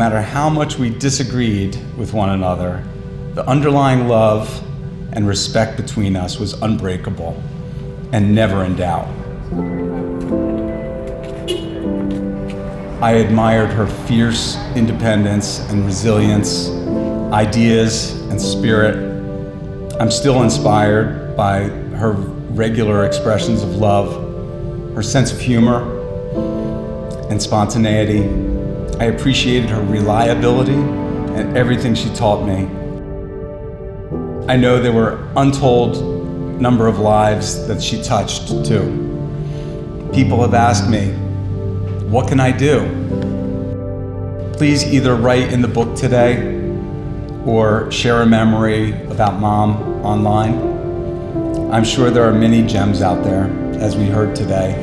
matter how much we disagreed with one another, the underlying love and respect between us was unbreakable and never in doubt. I admired her fierce independence and resilience, ideas and spirit. I'm still inspired by her regular expressions of love, her sense of humor and spontaneity. I appreciated her reliability and everything she taught me. I know there were untold number of lives that she touched too. People have asked me, what can I do? Please either write in the book today or share a memory about Mom online. I'm sure there are many gems out there, as we heard today.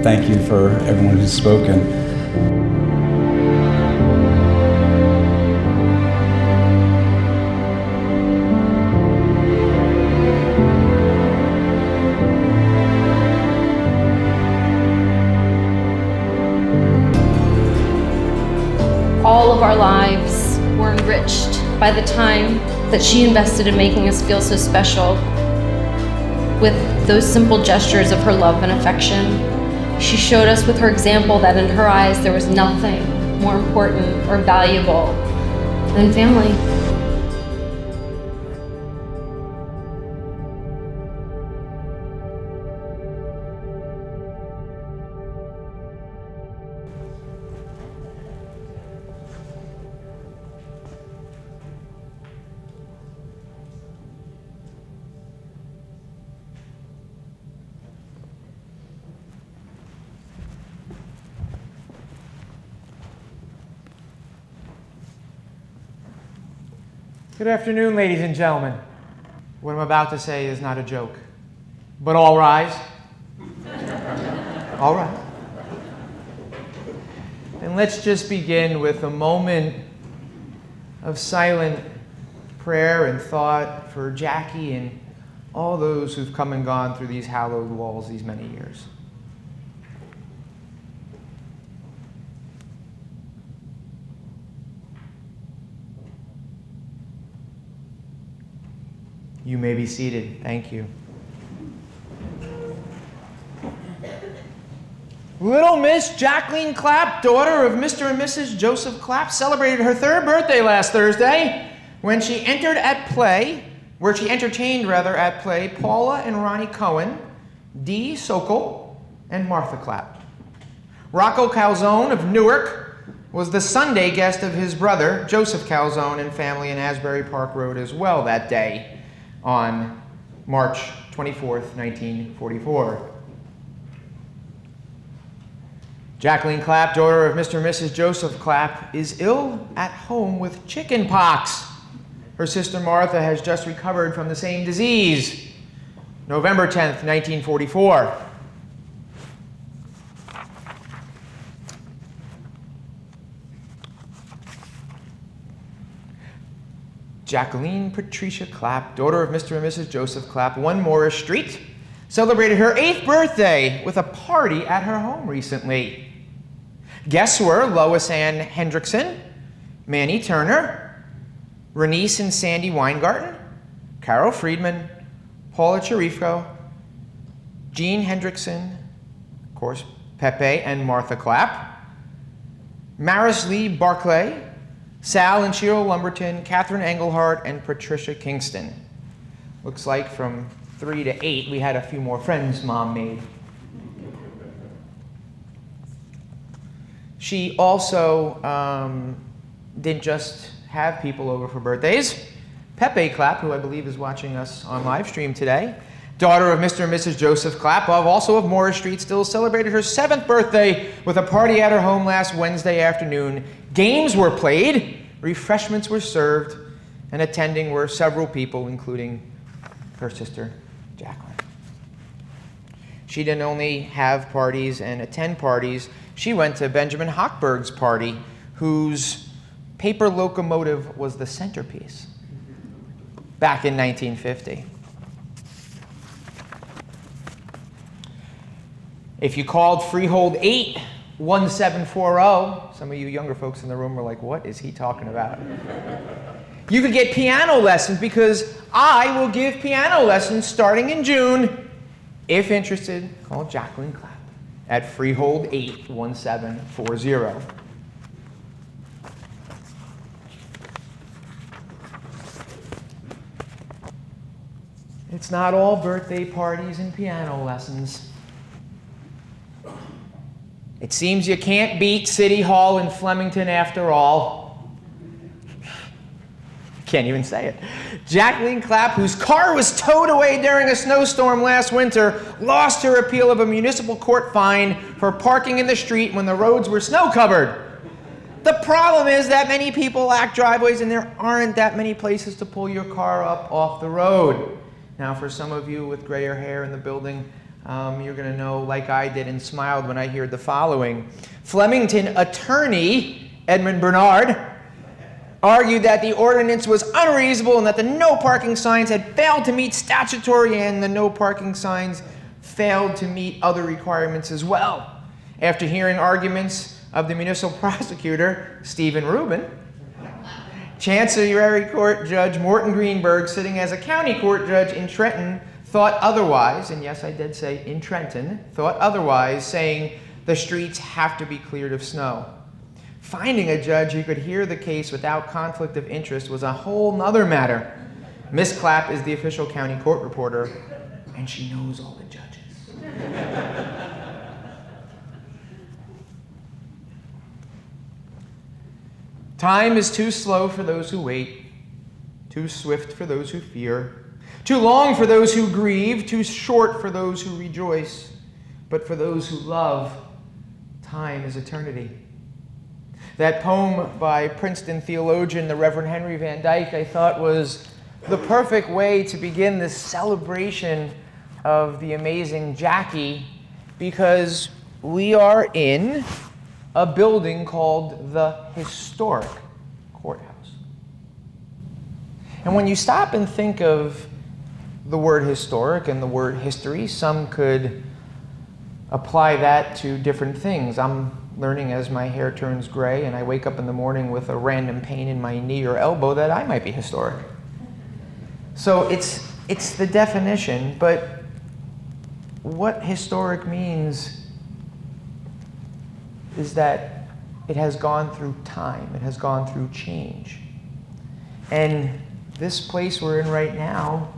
Thank you for everyone who's spoken. All of our lives were enriched by the time that she invested in making us feel so special with those simple gestures of her love and affection. She showed us with her example that in her eyes there was nothing more important or valuable than family. Good afternoon, ladies and gentlemen. What I'm about to say is not a joke, but all rise. All right. And let's just begin with a moment of silent prayer and thought for Jackie and all those who've come and gone through these hallowed walls these many years. You may be seated. Thank you. Little Miss Jacqueline Klapp, daughter of Mr. and Mrs. Joseph Klapp, celebrated her third birthday last Thursday when she entertained at play Paula and Ronnie Cohen, Dee Sokol, and Martha Klapp. Rocco Calzone of Newark was the Sunday guest of his brother, Joseph Calzone, and family in Asbury Park Road as well that day on March 24th, 1944. Jacqueline Klapp, daughter of Mr. and Mrs. Joseph Klapp, is ill at home with chicken pox. Her sister Martha has just recovered from the same disease. November 10th, 1944. Jacqueline Patricia Klapp, daughter of Mr. and Mrs. Joseph Klapp, 1 Morris Street, celebrated her 8th birthday with a party at her home recently. Guests were Lois Ann Hendrickson, Manny Turner, Renice and Sandy Weingarten, Carol Friedman, Paula Chirifko, Jean Hendrickson, of course, Pepe and Martha Klapp, Maris Lee Barclay, Sal and Cheryl Lumberton, Catherine Engelhardt, and Patricia Kingston. Looks like from 3 to 8, we had a few more friends Mom made. She also didn't just have people over for birthdays. Pepe Klapp, who I believe is watching us on live stream today, daughter of Mr. and Mrs. Joseph Klapp, also of Morris Street, still celebrated her 7th birthday with a party at her home last Wednesday afternoon. Games were played, refreshments were served, and attending were several people, including her sister, Jacqueline. She didn't only have parties and attend parties. She went to Benjamin Hochberg's party, whose paper locomotive was the centerpiece back in 1950. If you called Freehold 8 1740. Some of you younger folks in the room are like, what is he talking about? You could get piano lessons because I will give piano lessons starting in June. If interested, call Jacqueline Klapp at Freehold 81740. It's not all birthday parties and piano lessons. It seems you can't beat City Hall in Flemington after all. Can't even say it. Jacqueline Klapp, whose car was towed away during a snowstorm last winter, lost her appeal of a municipal court fine for parking in the street when the roads were snow-covered. The problem is that many people lack driveways and there aren't that many places to pull your car up off the road. Now, for some of you with grayer hair in the building, you're going to know, like I did, and smiled when I heard the following. Flemington attorney Edmund Bernard argued that the ordinance was unreasonable and that the no parking signs had failed to meet statutory and the no parking signs failed to meet other requirements as well. After hearing arguments of the municipal prosecutor, Stephen Rubin, Chancery Court Judge Morton Greenberg, sitting as a county court judge in Trenton, thought otherwise, and yes, I did say in Trenton, thought otherwise, saying the streets have to be cleared of snow. Finding a judge who could hear the case without conflict of interest was a whole nother matter. Miss Klapp is the official county court reporter, and she knows all the judges. Time is too slow for those who wait, too swift for those who fear, too long for those who grieve, too short for those who rejoice. But for those who love, time is eternity. That poem by Princeton theologian, the Reverend Henry Van Dyke, I thought was the perfect way to begin this celebration of the amazing Jackie, because we are in a building called the Historic Courthouse. And when you stop and think of the word historic and the word history, some could apply that to different things. I'm learning as my hair turns gray and I wake up in the morning with a random pain in my knee or elbow that I might be historic. So it's the definition, but what historic means is that it has gone through time, it has gone through change. And this place we're in right now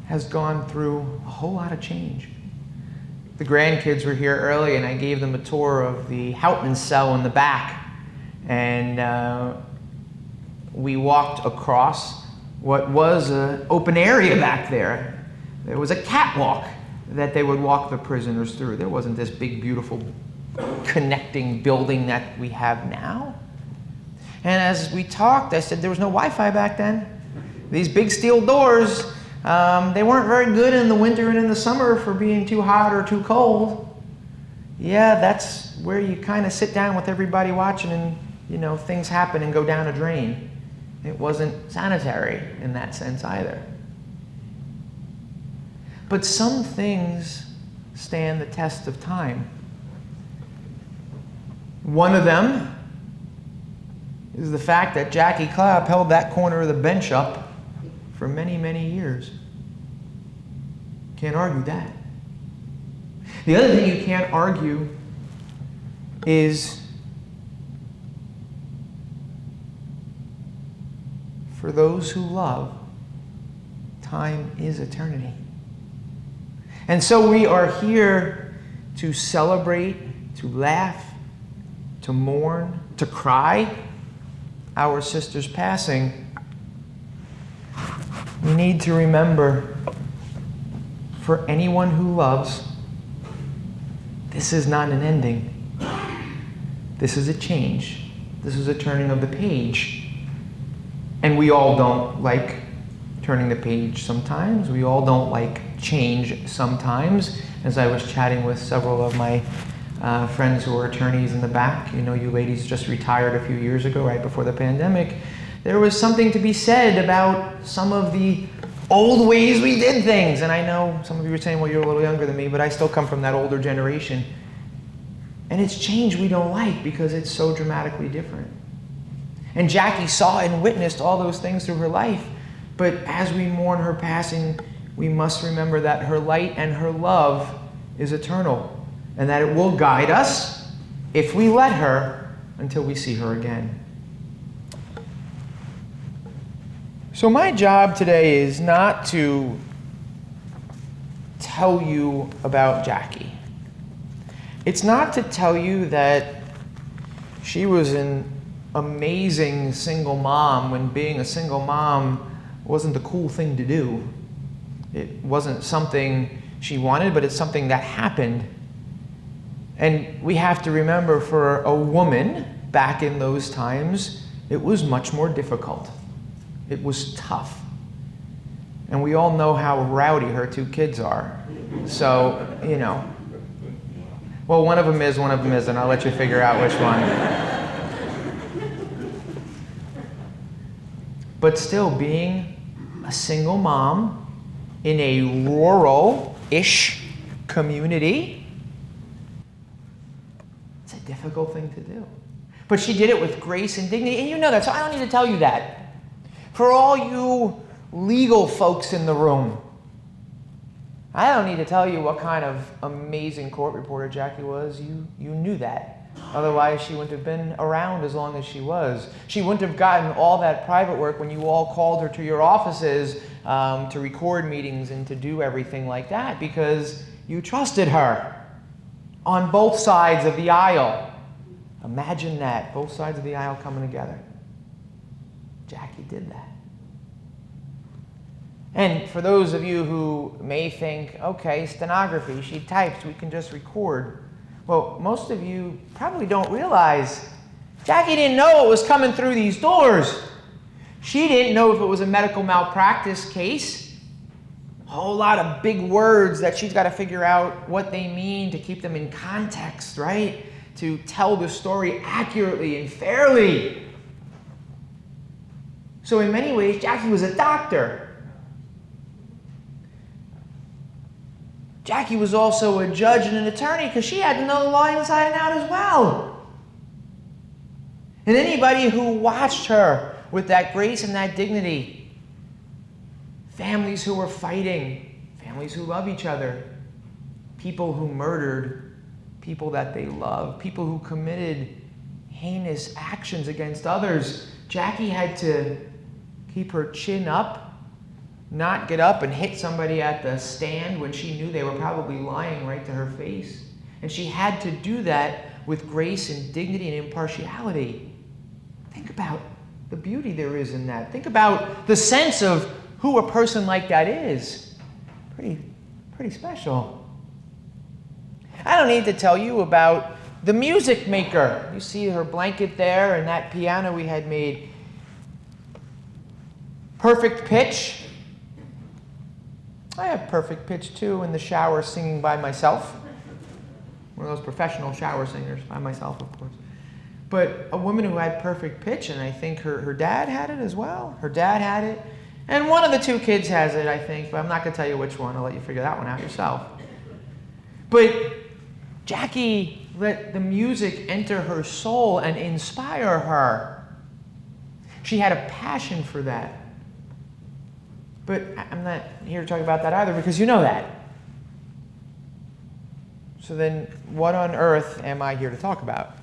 has gone through a whole lot of change. The grandkids were here early and I gave them a tour of the Houtman cell in the back. And we walked across what was an open area back there. There was a catwalk that they would walk the prisoners through. There wasn't this big, beautiful connecting building that we have now. And as we talked, I said there was no Wi-Fi back then. These big steel doors, they weren't very good in the winter and in the summer for being too hot or too cold. Yeah, that's where you kind of sit down with everybody watching and, you know, things happen and go down a drain. It wasn't sanitary in that sense either. But some things stand the test of time. One of them is the fact that Jackie Klapp held that corner of the bench up for many, many years. Can't argue that. The other thing you can't argue is for those who love, time is eternity. And so we are here to celebrate, to laugh, to mourn, to cry our sister's passing. We need to remember, for anyone who loves, this is not an ending. This is a change. This is a turning of the page. And we all don't like turning the page sometimes. We all don't like change sometimes. As I was chatting with several of my friends who are attorneys in the back, you know, you ladies just retired a few years ago, right before the pandemic. There was something to be said about some of the old ways we did things. And I know some of you were saying, well, you're a little younger than me, but I still come from that older generation. And it's change we don't like because it's so dramatically different. And Jackie saw and witnessed all those things through her life. But as we mourn her passing, we must remember that her light and her love is eternal, and that it will guide us if we let her until we see her again. So my job today is not to tell you about Jackie. It's not to tell you that she was an amazing single mom when being a single mom wasn't the cool thing to do. It wasn't something she wanted, but it's something that happened. And we have to remember, for a woman back in those times, it was much more difficult. It was tough. And we all know how rowdy her 2 kids are. So, well, one of them isn't. I'll let you figure out which one. But still, being a single mom in a rural-ish community, it's a difficult thing to do. But she did it with grace and dignity, and you know that, so I don't need to tell you that. For all you legal folks in the room, I don't need to tell you what kind of amazing court reporter Jackie was. You knew that. Otherwise, she wouldn't have been around as long as she was. She wouldn't have gotten all that private work when you all called her to your offices to record meetings and to do everything like that, because you trusted her on both sides of the aisle. Imagine that, both sides of the aisle coming together. Jackie did that. And for those of you who may think, okay, stenography, she types, we can just record. Well, most of you probably don't realize Jackie didn't know what was coming through these doors. She didn't know if it was a medical malpractice case. A whole lot of big words that she's got to figure out what they mean to keep them in context, right? To tell the story accurately and fairly. So in many ways, Jackie was a doctor. Jackie was also a judge and an attorney because she had to know the law inside and out as well. And anybody who watched her with that grace and that dignity, families who were fighting, families who love each other, people who murdered people that they loved, people who committed heinous actions against others, Jackie had to keep her chin up, not get up and hit somebody at the stand when she knew they were probably lying right to her face. And she had to do that with grace and dignity and impartiality. Think about the beauty there is in that. Think about the sense of who a person like that is. Pretty special. I don't need to tell you about the music maker. You see her blanket there and that piano we had made. Perfect pitch. I have perfect pitch too in the shower singing by myself. One of those professional shower singers, by myself, of course. But a woman who had perfect pitch, and I think her dad had it as well. Her dad had it. And one of the 2 kids has it, I think, but I'm not going to tell you which one. I'll let you figure that one out yourself. But Jackie let the music enter her soul and inspire her. She had a passion for that. But I'm not here to talk about that either, because you know that. So then, what on earth am I here to talk about?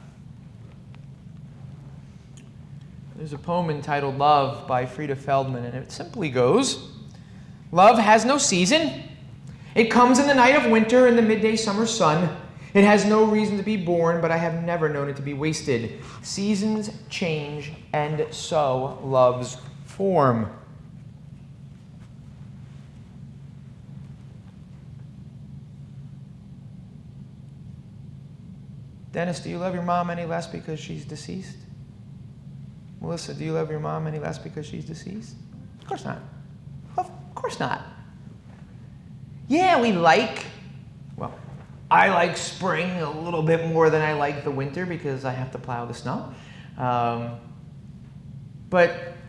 There's a poem entitled Love by Frida Feldman, and it simply goes, "Love has no season. It comes in the night of winter in the midday summer sun. It has no reason to be born, but I have never known it to be wasted. Seasons change, and so love's form." Dennis, do you love your mom any less because she's deceased? Melissa, do you love your mom any less because she's deceased? Of course not. Of course not. Yeah, I like spring a little bit more than I like the winter because I have to plow the snow. But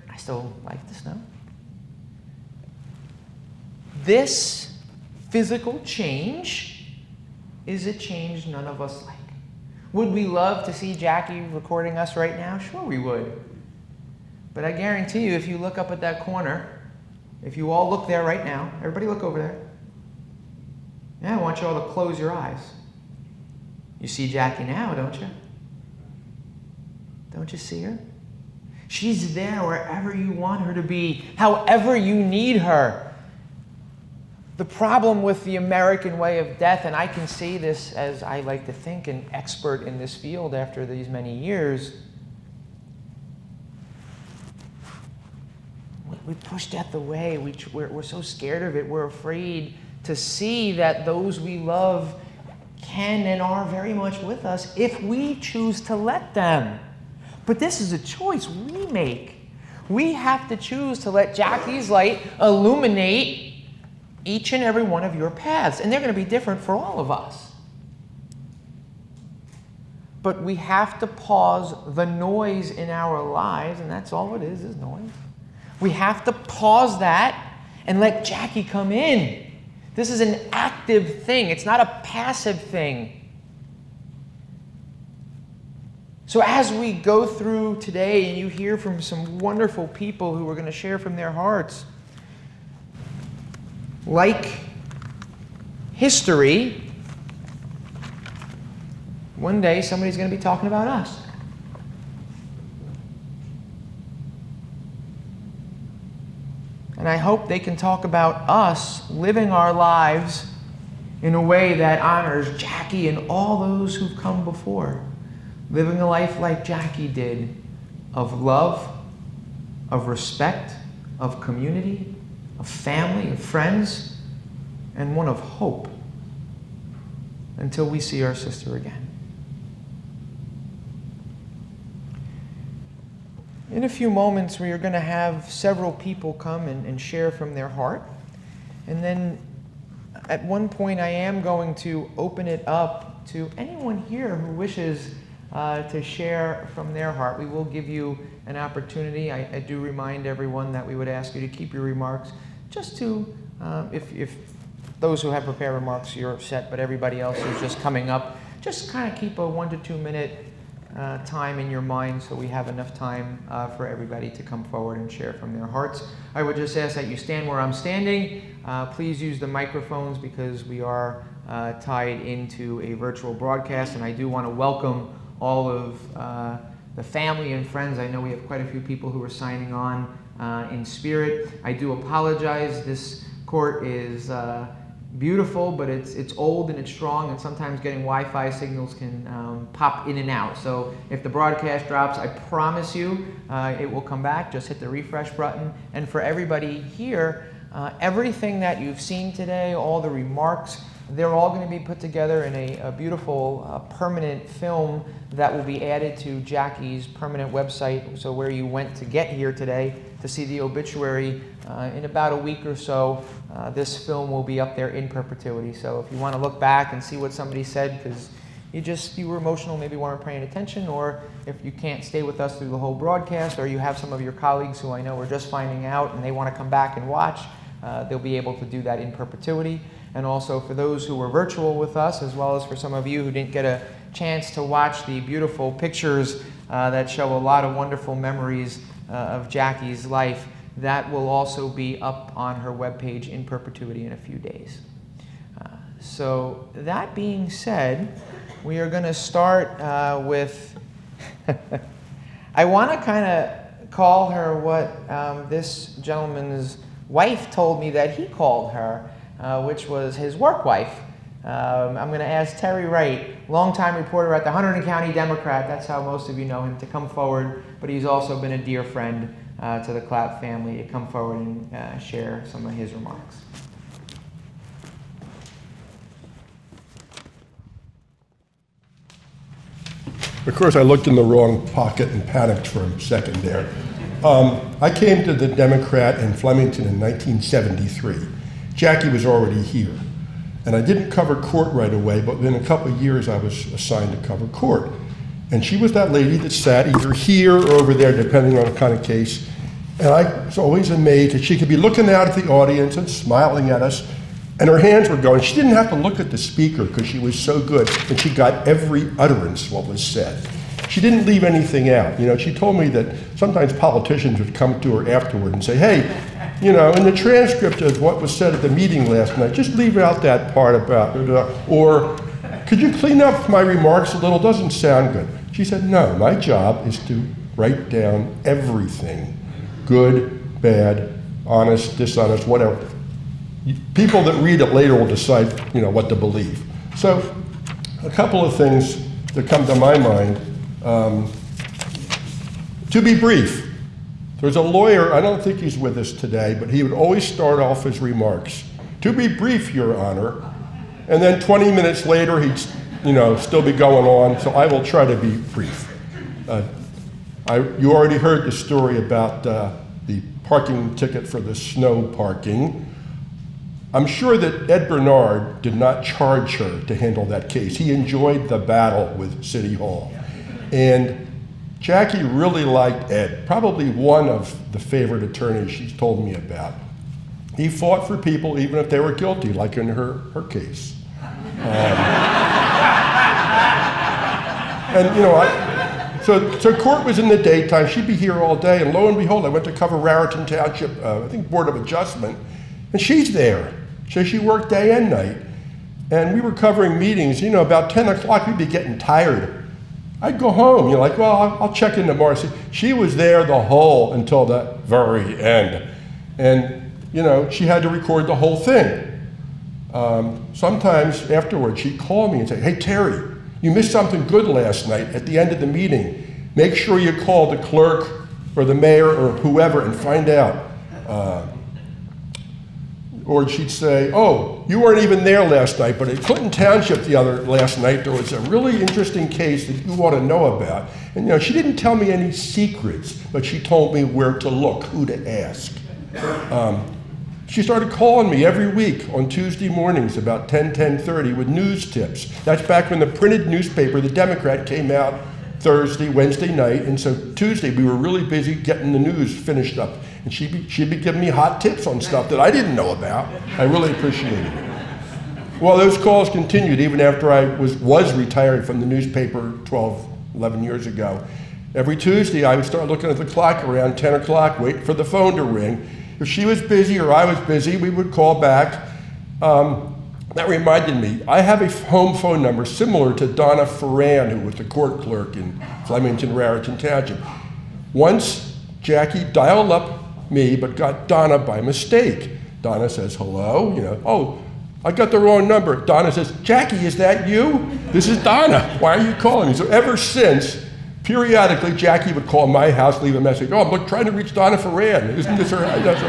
I still like the snow. This physical change is a change none of us like. Would we love to see Jackie recording us right now? Sure we would. But I guarantee you, if you look up at that corner, if you all look there right now, everybody look over there. Yeah, I want you all to close your eyes. You see Jackie now, don't you? Don't you see her? She's there wherever you want her to be, however you need her. The problem with the American way of death, and I can say this as I like to think an expert in this field after these many years, we push death away. We're so scared of it. We're afraid to see that those we love can and are very much with us if we choose to let them. But this is a choice we make. We have to choose to let Jackie's light illuminate each and every one of your paths. And they're going to be different for all of us. But we have to pause the noise in our lives, and that's all it is noise. We have to pause that and let Jackie come in. This is an active thing. It's not a passive thing. So as we go through today and you hear from some wonderful people who are going to share from their hearts, like history, one day somebody's going to be talking about us. And I hope they can talk about us living our lives in a way that honors Jackie and all those who've come before. Living a life like Jackie did, of love, of respect, of community, of family, of friends, and one of hope until we see our sister again. In a few moments, we are going to have several people come and share from their heart. And then at one point, I am going to open it up to anyone here who wishes to share from their heart. We will give you an opportunity. I do remind everyone that we would ask you to keep your remarks just to, if those who have prepared remarks, you're upset, but everybody else who's just coming up, just kind of keep a 1 to 2 minute time in your mind so we have enough time for everybody to come forward and share from their hearts. I would just ask that you stand where I'm standing. Please use the microphones because we are tied into a virtual broadcast, and I do want to welcome all of the family and friends. I know we have quite a few people who are signing on in spirit. I do apologize. This court is beautiful, but it's old and it's strong, and sometimes getting Wi-Fi signals can pop in and out. So if the broadcast drops, I promise you it will come back. Just hit the refresh button. And for everybody here, everything that you've seen today, all the remarks, they're all going to be put together in a beautiful permanent film that will be added to Jackie's permanent website. So where you went to get here today to see the obituary, in about a week or so, this film will be up there in perpetuity. So if you want to look back and see what somebody said because you were emotional, maybe weren't paying attention, or if you can't stay with us through the whole broadcast, or you have some of your colleagues who I know are just finding out and they want to come back and watch, they'll be able to do that in perpetuity. And also for those who were virtual with us, as well as for some of you who didn't get a chance to watch the beautiful pictures that show a lot of wonderful memories of Jackie's life, that will also be up on her webpage in perpetuity in a few days. So that being said, we are going to start with, I want to kind of call her what this gentleman's wife told me that he called her, which was his work wife. I'm going to ask Terry Wright, longtime reporter at the Hunterdon County Democrat, that's how most of you know him, to come forward, but he's also been a dear friend to the Klapp family, to come forward and share some of his remarks. Of course, I looked in the wrong pocket and panicked for a second there. I came to the Democrat in Flemington in 1973. Jackie was already here. And I didn't cover court right away, but within a couple of years I was assigned to cover court. And she was that lady that sat either here or over there, depending on the kind of case. And I was always amazed that she could be looking out at the audience and smiling at us, And her hands were going. She didn't have to look at the speaker because she was so good, and she got every utterance what was said. She didn't leave anything out. You know, she told me that sometimes politicians would come to her afterward and say, hey, you know, in the transcript of what was said at the meeting last night, just leave out that part about, or could you clean up my remarks a little? Doesn't sound good. She said, no, my job is to write down everything, good, bad, honest, dishonest, whatever. People that read it later will decide, you know, what to believe. So, a couple of things that come to my mind. To be brief, there's a lawyer, I don't think he's with us today, but he would always start off his remarks, to be brief, Your Honor, and then 20 minutes later he'd, you know, still be going on, so I will try to be brief. You already heard the story about the parking ticket for the snow parking. I'm sure that Ed Bernard did not charge her to handle that case. He enjoyed the battle with City Hall. And Jackie really liked Ed, probably one of the favorite attorneys she's told me about. He fought for people even if they were guilty, like in her case. And you know, so court was in the daytime, she'd be here all day, and lo and behold, I went to cover Raritan Township, I think Board of Adjustment, and she's there. So she worked day and night, and we were covering meetings, you know, about 10 o'clock, we'd be getting tired. I'd go home, you know, like, well, I'll check in tomorrow. She was there until the very end. And, you know, she had to record the whole thing. Sometimes afterwards, she'd call me and say, hey, Terry, you missed something good last night at the end of the meeting. Make sure you call the clerk or the mayor or whoever and find out. Or she'd say, oh, you weren't even there last night, but at Clinton Township last night, there was a really interesting case that you ought to know about. And you know, she didn't tell me any secrets, but she told me where to look, who to ask. She started calling me every week on Tuesday mornings about 10:30 with news tips. That's back when the printed newspaper, The Democrat, came out Thursday, Wednesday night, and so Tuesday we were really busy getting the news finished up. And she'd be giving me hot tips on stuff that I didn't know about. I really appreciated it. Well, those calls continued even after I was retired from the newspaper 11 years ago. Every Tuesday I would start looking at the clock around 10 o'clock, wait for the phone to ring. If she was busy or I was busy, we would call back. That reminded me, I have a home phone number similar to Donna Ferran, who was the court clerk in Flemington, Raritan Township. Once Jackie dialed up me, but got Donna by mistake. Donna says, hello, you know, oh, I got the wrong number. Donna says, Jackie, is that you? This is Donna, why are you calling me? So ever since, periodically, Jackie would call my house, leave a message, oh, I'm trying to reach Donna Ferran. Isn't this her? That's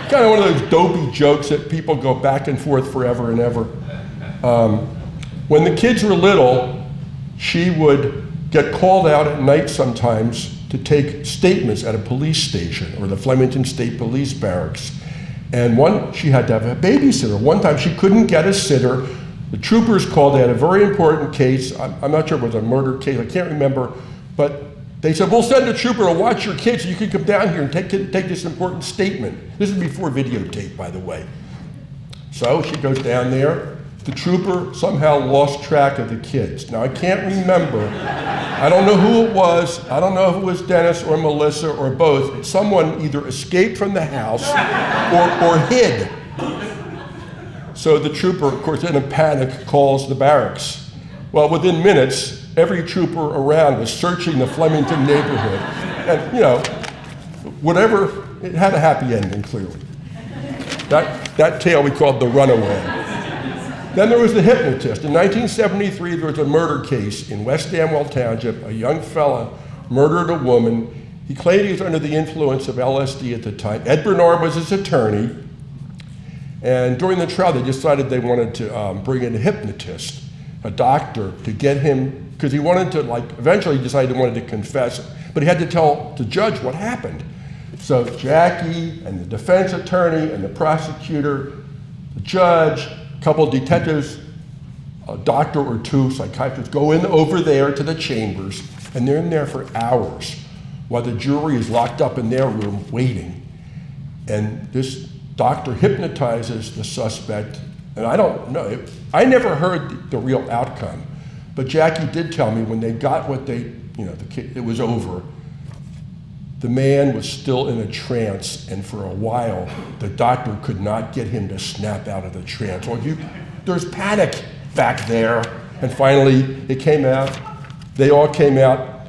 kind of one of those dopey jokes that people go back and forth forever and ever. When the kids were little, she would get called out at night sometimes to take statements at a police station or the Flemington State Police Barracks. And she had to have a babysitter. One time she couldn't get a sitter. The troopers called. They had a very important case. I'm not sure if it was a murder case. I can't remember. But they said, we'll send a trooper to watch your kids so you can come down here and take this important statement. This is before videotape, by the way. So she goes down there. The trooper somehow lost track of the kids. Now, I can't remember. I don't know who it was. I don't know if it was Dennis or Melissa or both. Someone either escaped from the house or hid. So the trooper, of course, in a panic, calls the barracks. Well, within minutes, every trooper around was searching the Flemington neighborhood. And, you know, whatever, it had a happy ending, clearly. That tale we called The Runaway. Then there was the hypnotist. In 1973, there was a murder case in West Amwell Township. A young fella murdered a woman. He claimed he was under the influence of LSD at the time. Ed Bernard was his attorney. And during the trial, they decided they wanted to bring in a hypnotist, a doctor, to get him, because he wanted to, eventually he decided he wanted to confess, but he had to tell the judge what happened. So Jackie and the defense attorney and the prosecutor, the judge, a couple of detectives, a doctor or two, psychiatrists, go in over there to the chambers, and they're in there for hours while the jury is locked up in their room waiting. And this doctor hypnotizes the suspect And I don't know, I never heard the real outcome, but Jackie did tell me when they got what they, the kid, it was over, the man was still in a trance, and for a while, the doctor could not get him to snap out of the trance. Well, there's panic back there, and finally, it came out. They all came out.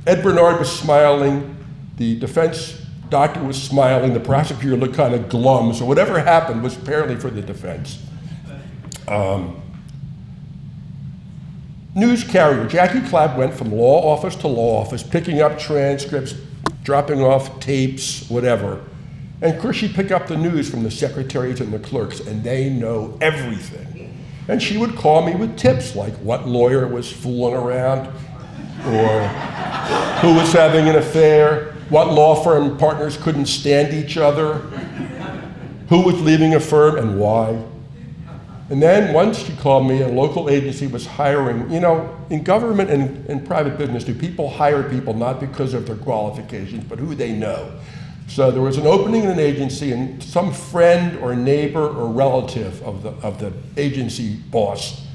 Ed Bernard was smiling, the defense doctor was smiling, the prosecutor looked kind of glum, so whatever happened was apparently for the defense. News carrier, Jackie Klapp went from law office to law office, picking up transcripts, dropping off tapes, whatever. And of course she'd pick up the news from the secretaries and the clerks, and they know everything. And she would call me with tips like what lawyer was fooling around, or who was having an affair, what law firm partners couldn't stand each other, who was leaving a firm and why. And then once she called me, a local agency was hiring. In government and private business, do people hire people not because of their qualifications, but who they know? So there was an opening in an agency, and some friend or neighbor or relative of the agency boss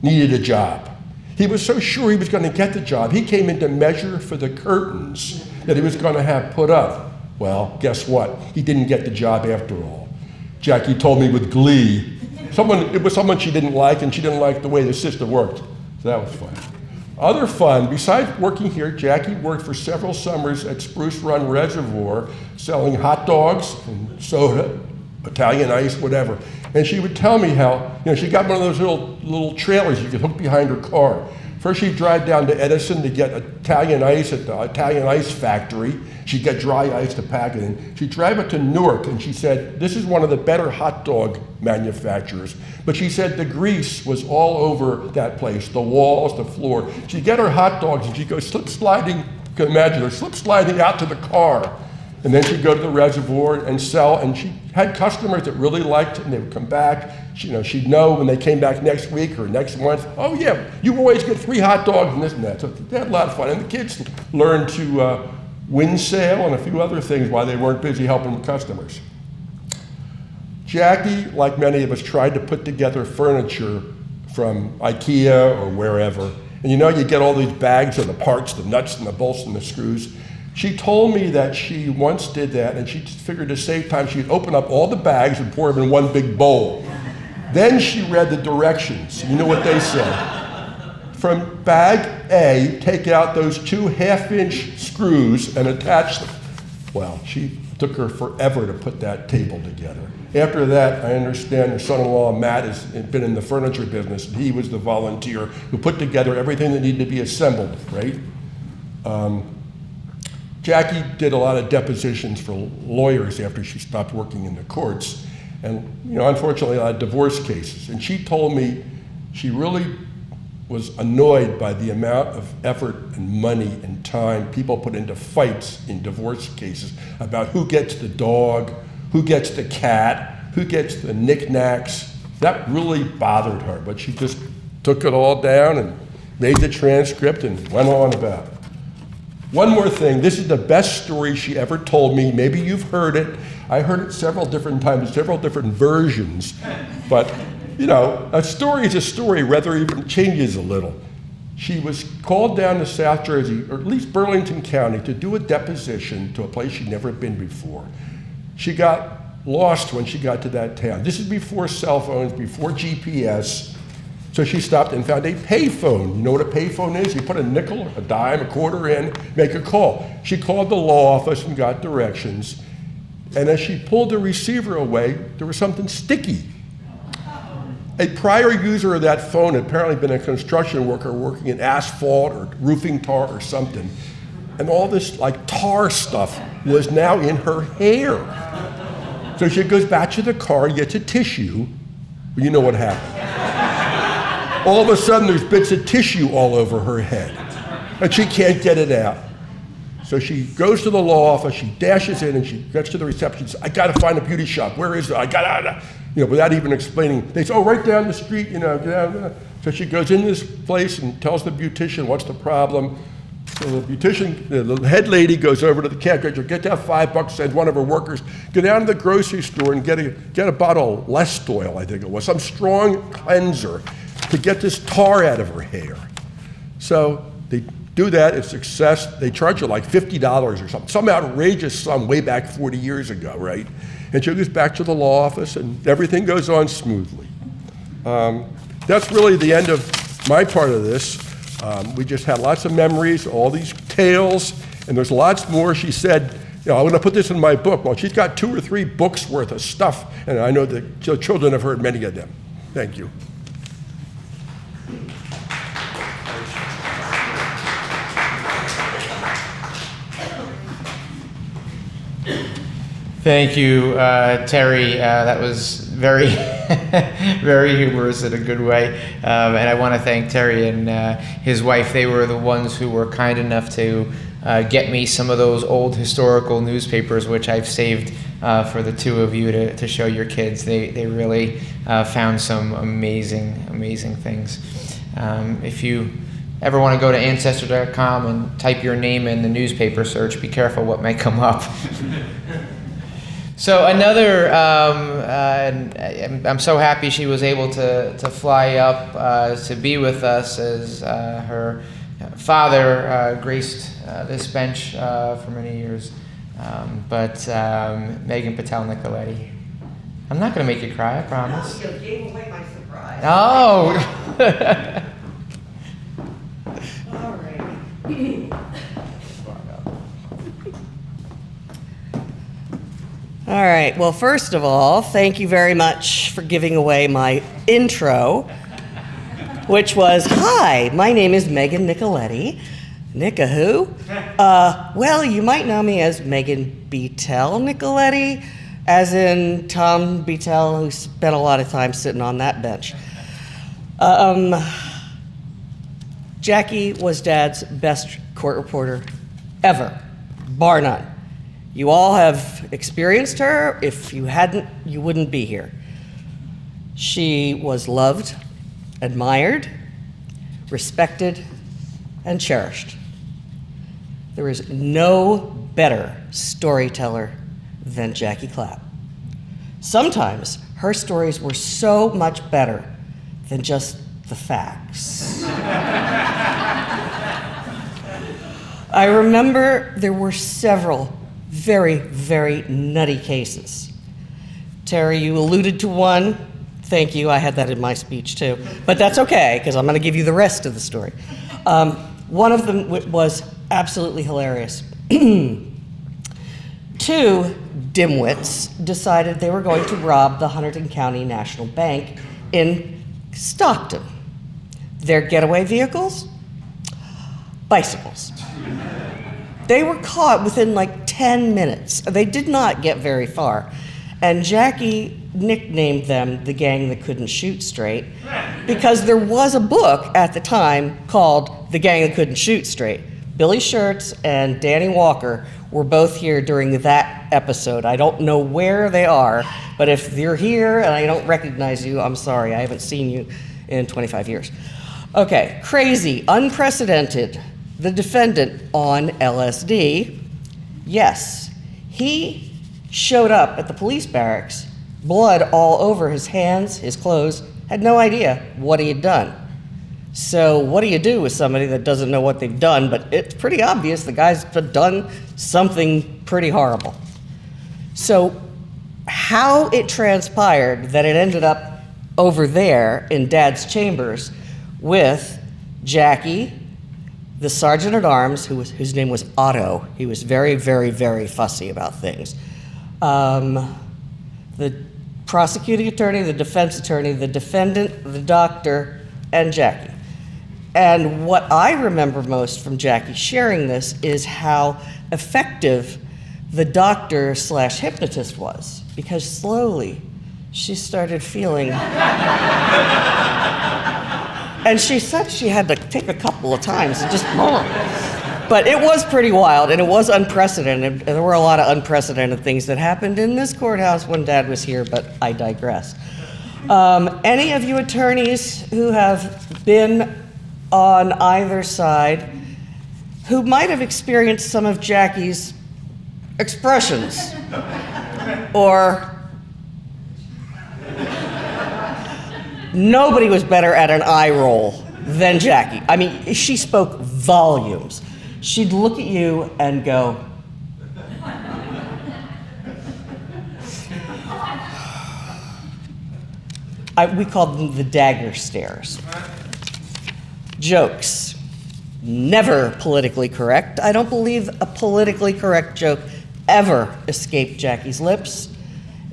needed a job. He was so sure he was going to get the job, he came in to measure for the curtains that he was going to have put up. Well, guess what? He didn't get the job after all. Jackie told me with glee, it was someone she didn't like, and she didn't like the way the system worked. So that was fun. Other fun, besides working here, Jackie worked for several summers at Spruce Run Reservoir, selling hot dogs and soda, Italian ice, whatever. And she would tell me how, she got one of those little trailers you could hook behind her car. First she'd drive down to Edison to get Italian ice at the Italian ice factory. She'd get dry ice to pack it in. She'd drive it to Newark, and she said, this is one of the better hot dog manufacturers. But she said the grease was all over that place, the walls, the floor. She'd get her hot dogs, and she'd go slip sliding, you can imagine her, slip sliding out to the car. And then she'd go to the reservoir and sell, and she had customers that really liked it, and they would come back. She'd know when they came back next week or next month, oh yeah, you always get 3 hot dogs and this and that. So they had a lot of fun. And the kids learned to wind sail and a few other things while they weren't busy helping customers. Jackie, like many of us, tried to put together furniture from IKEA or wherever. And you get all these bags of the parts, the nuts and the bolts and the screws. She told me that she once did that, and she figured to save time, she'd open up all the bags and pour them in one big bowl. Then she read the directions. You know what they said? From bag A, take out those 2 half-inch screws and attach them. Well, she took her forever to put that table together. After that, I understand her son-in-law, Matt, has been in the furniture business, and he was the volunteer who put together everything that needed to be assembled, right? Jackie did a lot of depositions for lawyers after she stopped working in the courts, and unfortunately a lot of divorce cases. And she told me she really was annoyed by the amount of effort and money and time people put into fights in divorce cases about who gets the dog, who gets the cat, who gets the knickknacks. That really bothered her, but she just took it all down and made the transcript and went on about it. One more thing, this is the best story she ever told me. Maybe you've heard it. I heard it several different times, several different versions. But, a story is a story, whether it even changes a little. She was called down to South Jersey, or at least Burlington County, to do a deposition to a place she'd never been before. She got lost when she got to that town. This is before cell phones, before GPS. So she stopped and found a payphone. You know what a payphone is? You put a nickel, a dime, a quarter in, make a call. She called the law office and got directions. And as she pulled the receiver away, there was something sticky. A prior user of that phone had apparently been a construction worker working in asphalt or roofing tar or something. And all this tar stuff was now in her hair. So she goes back to the car, gets a tissue. Well, you know what happened. All of a sudden, there's bits of tissue all over her head, and she can't get it out. So she goes to the law office, she dashes in, and she gets to the reception. Says, I got to find a beauty shop. Where is it? I got out. Without even explaining. They say, oh, right down the street. Get out. So she goes in this place and tells the beautician what's the problem. So the beautician, the head lady goes over to the cash register, get that $5, sends one of her workers, go down to the grocery store and get a bottle of less oil, I think it was, some strong cleanser to get this tar out of her hair. So they do that, it's success. They charge her like $50 or something, some outrageous sum way back 40 years ago, right? And she goes back to the law office and everything goes on smoothly. That's really the end of my part of this. We just had lots of memories, all these tales, and there's lots more. She said, I'm going to put this in my book. Well, she's got 2 or 3 books worth of stuff, and I know the children have heard many of them. Thank you. Thank you, Terry. That was very, very humorous in a good way. And I want to thank Terry and his wife. They were the ones who were kind enough to get me some of those old historical newspapers, which I've saved for the 2 of you to show your kids. They really found some amazing, amazing things. If you ever want to go to Ancestor.com and type your name in the newspaper search, be careful what may come up. So another, I'm so happy she was able to fly up to be with us as her father graced this bench for many years. But Megan Patel Nicoletti. I'm not going to make you cry, I promise. No, you gave away my surprise. Oh! All right. All right, well, first of all, thank you very much for giving away my intro, which was, hi, my name is Megan Nicoletti. Nica who? Well, you might know me as Megan Beatell Nicoletti, as in Tom Beatell, who spent a lot of time sitting on that bench. Jackie was Dad's best court reporter ever, bar none. You all have experienced her. If you hadn't, you wouldn't be here. She was loved, admired, respected, and cherished. There is no better storyteller than Jackie Klapp. Sometimes her stories were so much better than just the facts. I remember there were several very, very nutty cases. Terry, you alluded to one. Thank you, I had that in my speech too. But that's okay, because I'm going to give you the rest of the story. One of them was absolutely hilarious. 2 dimwits decided they were going to rob the Hunterdon County National Bank in Stockton. Their getaway vehicles? Bicycles. They were caught within like 10 minutes. They did not get very far. And Jackie nicknamed them the gang that couldn't shoot straight because there was a book at the time called The Gang That Couldn't Shoot Straight. Billy Schertz and Danny Walker were both here during that episode. I don't know where they are, but if you're here and I don't recognize you, I'm sorry. I haven't seen you in 25 years. Okay, crazy, unprecedented. The defendant on LSD, yes, he showed up at the police barracks, blood all over his hands, his clothes, had no idea what he had done. So what do you do with somebody that doesn't know what they've done, but it's pretty obvious the guy's done something pretty horrible. So how it transpired that it ended up over there in Dad's chambers with Jackie, the sergeant at arms, whose name was Otto. He was very, very, very fussy about things. The prosecuting attorney, the defense attorney, the defendant, the doctor, and Jackie. And what I remember most from Jackie sharing this is how effective the doctor / hypnotist was, because slowly she started feeling. And she said she had to take a couple of times and just, but it was pretty wild and it was unprecedented. There were a lot of unprecedented things that happened in this courthouse when Dad was here, but I digress. Any of you attorneys who have been on either side, who might have experienced some of Jackie's expressions, or nobody was better at an eye roll than Jackie. I mean, she spoke volumes. She'd look at you and go, we called them the dagger stares. Jokes. Never politically correct. I don't believe a politically correct joke ever escaped Jackie's lips.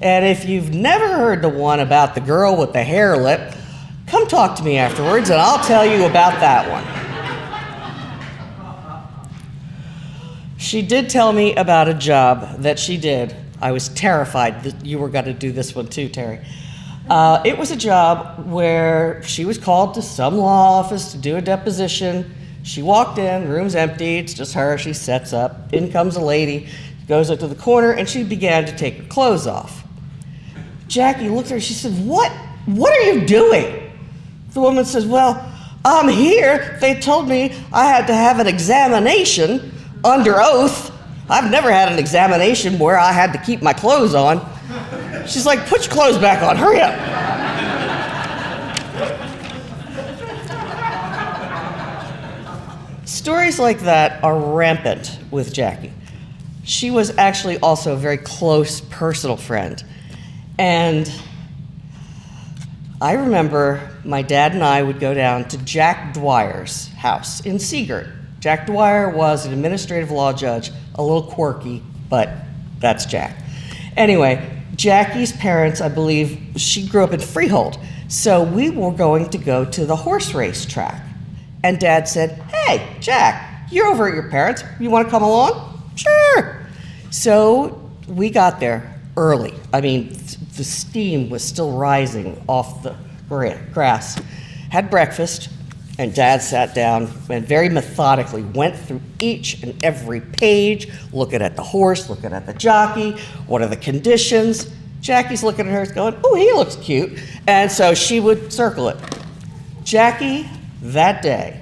And if you've never heard the one about the girl with the hair lip, come talk to me afterwards and I'll tell you about that one. She did tell me about a job that she did. I was terrified that you were going to do this one too, Terry. It was a job where she was called to some law office to do a deposition. She walked in, room's empty, it's just her, she sets up. In comes a lady, goes up to the corner, and she began to take her clothes off. Jackie looked at her, she said, What are you doing? The woman says, well, I'm here. They told me I had to have an examination under oath. I've never had an examination where I had to keep my clothes on. She's like, put your clothes back on, hurry up. Stories like that are rampant with Jackie. She was actually also a very close personal friend. And I remember my dad and I would go down to Jack Dwyer's house in Seagirt. Jack Dwyer was an administrative law judge, a little quirky, but that's Jack. Anyway, Jackie's parents, I believe, she grew up in Freehold, so we were going to go to the horse race track. And Dad said, hey, Jack, you're over at your parents'. You want to come along? Sure. So we got there early. I mean, the steam was still rising off the grass. Had breakfast, and Dad sat down and very methodically went through each and every page, looking at the horse, looking at the jockey, what are the conditions. Jackie's looking at her going, oh, he looks cute. And so she would circle it. Jackie, that day,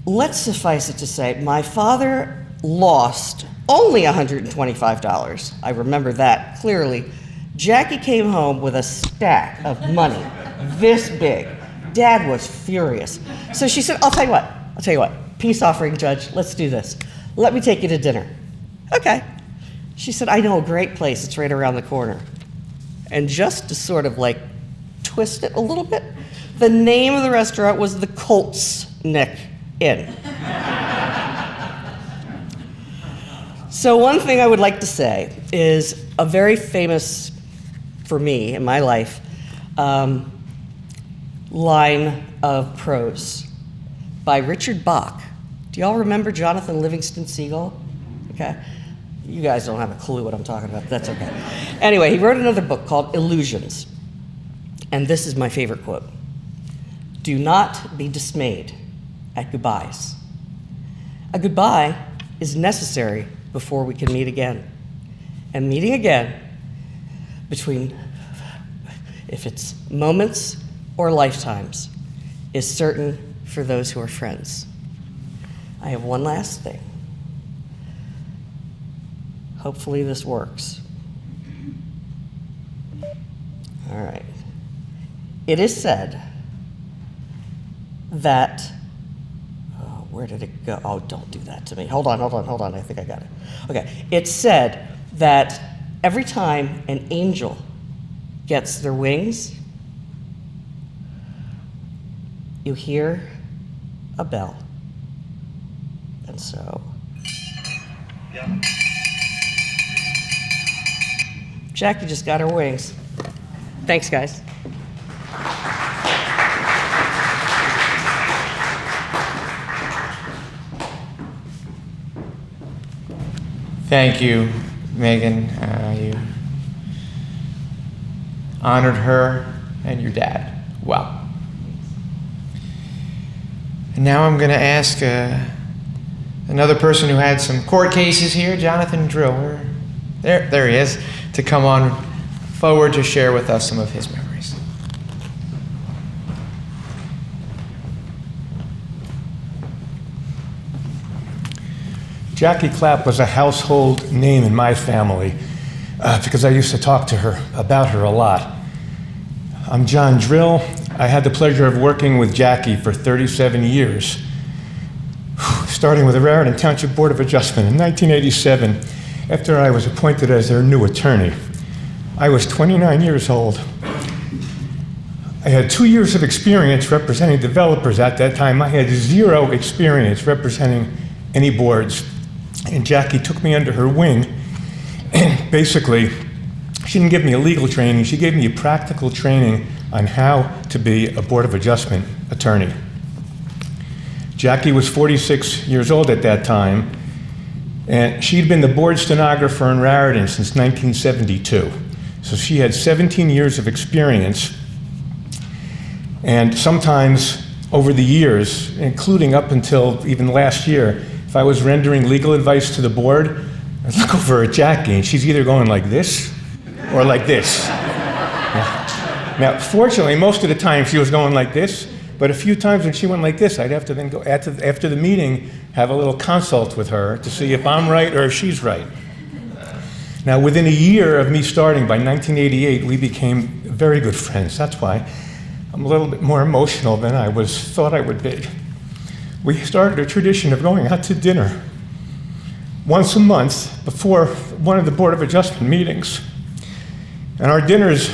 let's suffice it to say, my father lost only $125. I remember that clearly. Jackie came home with a stack of money this big. Dad was furious. So she said, I'll tell you what, peace offering, Judge, let's do this. Let me take you to dinner. Okay. She said, I know a great place, it's right around the corner. And just to sort of like twist it a little bit, the name of the restaurant was the Colt's Neck Inn. So one thing I would like to say is a very famous, for me in my life, line of prose by Richard Bach. Do y'all remember Jonathan Livingston Seagull? Okay. You guys don't have a clue what I'm talking about. That's okay. Anyway, he wrote another book called Illusions. And this is my favorite quote. Do not be dismayed at goodbyes. A goodbye is necessary before we can meet again. And meeting again, between, if it's moments or lifetimes, is certain for those who are friends. I have one last thing. Hopefully this works. All right. It is said that, where did it go? Oh, don't do that to me. Hold on. I think I got it. Okay. It's said that every time an angel gets their wings, you hear a bell. And so, yeah. Jackie just got her wings. Thanks, guys. Thank you, Megan. You honored her and your dad well. And now I'm going to ask another person who had some court cases here, Jonathan Drill. There he is, to come on forward to share with us some of his memories. Jackie Klapp was a household name in my family because I used to talk to her about her a lot. I'm John Drill. I had the pleasure of working with Jackie for 37 years, starting with the Raritan Township Board of Adjustment in 1987 after I was appointed as their new attorney. I was 29 years old. I had 2 years of experience representing developers at that time. I had 0 experience representing any boards. And Jackie took me under her wing. And basically, she didn't give me a legal training, she gave me a practical training on how to be a Board of Adjustment attorney. Jackie was 46 years old at that time, and she'd been the board stenographer in Raritan since 1972. So she had 17 years of experience. And sometimes over the years, including up until even last year, if I was rendering legal advice to the board, I'd look over at Jackie and she's either going like this or like this. Now, fortunately, most of the time she was going like this, but a few times when she went like this, I'd have to then go after the meeting, have a little consult with her to see if I'm right or if she's right. Now, within a year of me starting, by 1988, we became very good friends. That's why I'm a little bit more emotional than I thought I would be. We started a tradition of going out to dinner once a month before one of the Board of Adjustment meetings. And our dinners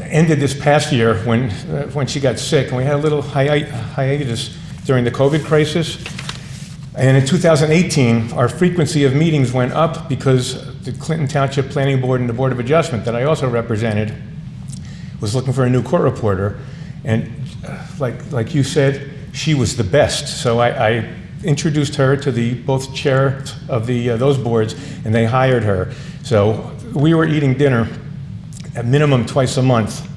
ended this past year when she got sick, and we had a little hiatus during the COVID crisis. And in 2018, our frequency of meetings went up because the Clinton Township Planning Board and the Board of Adjustment that I also represented was looking for a new court reporter. And like you said, she was the best. So I introduced her to the both chair of those boards, and they hired her. So we were eating dinner at minimum twice a month.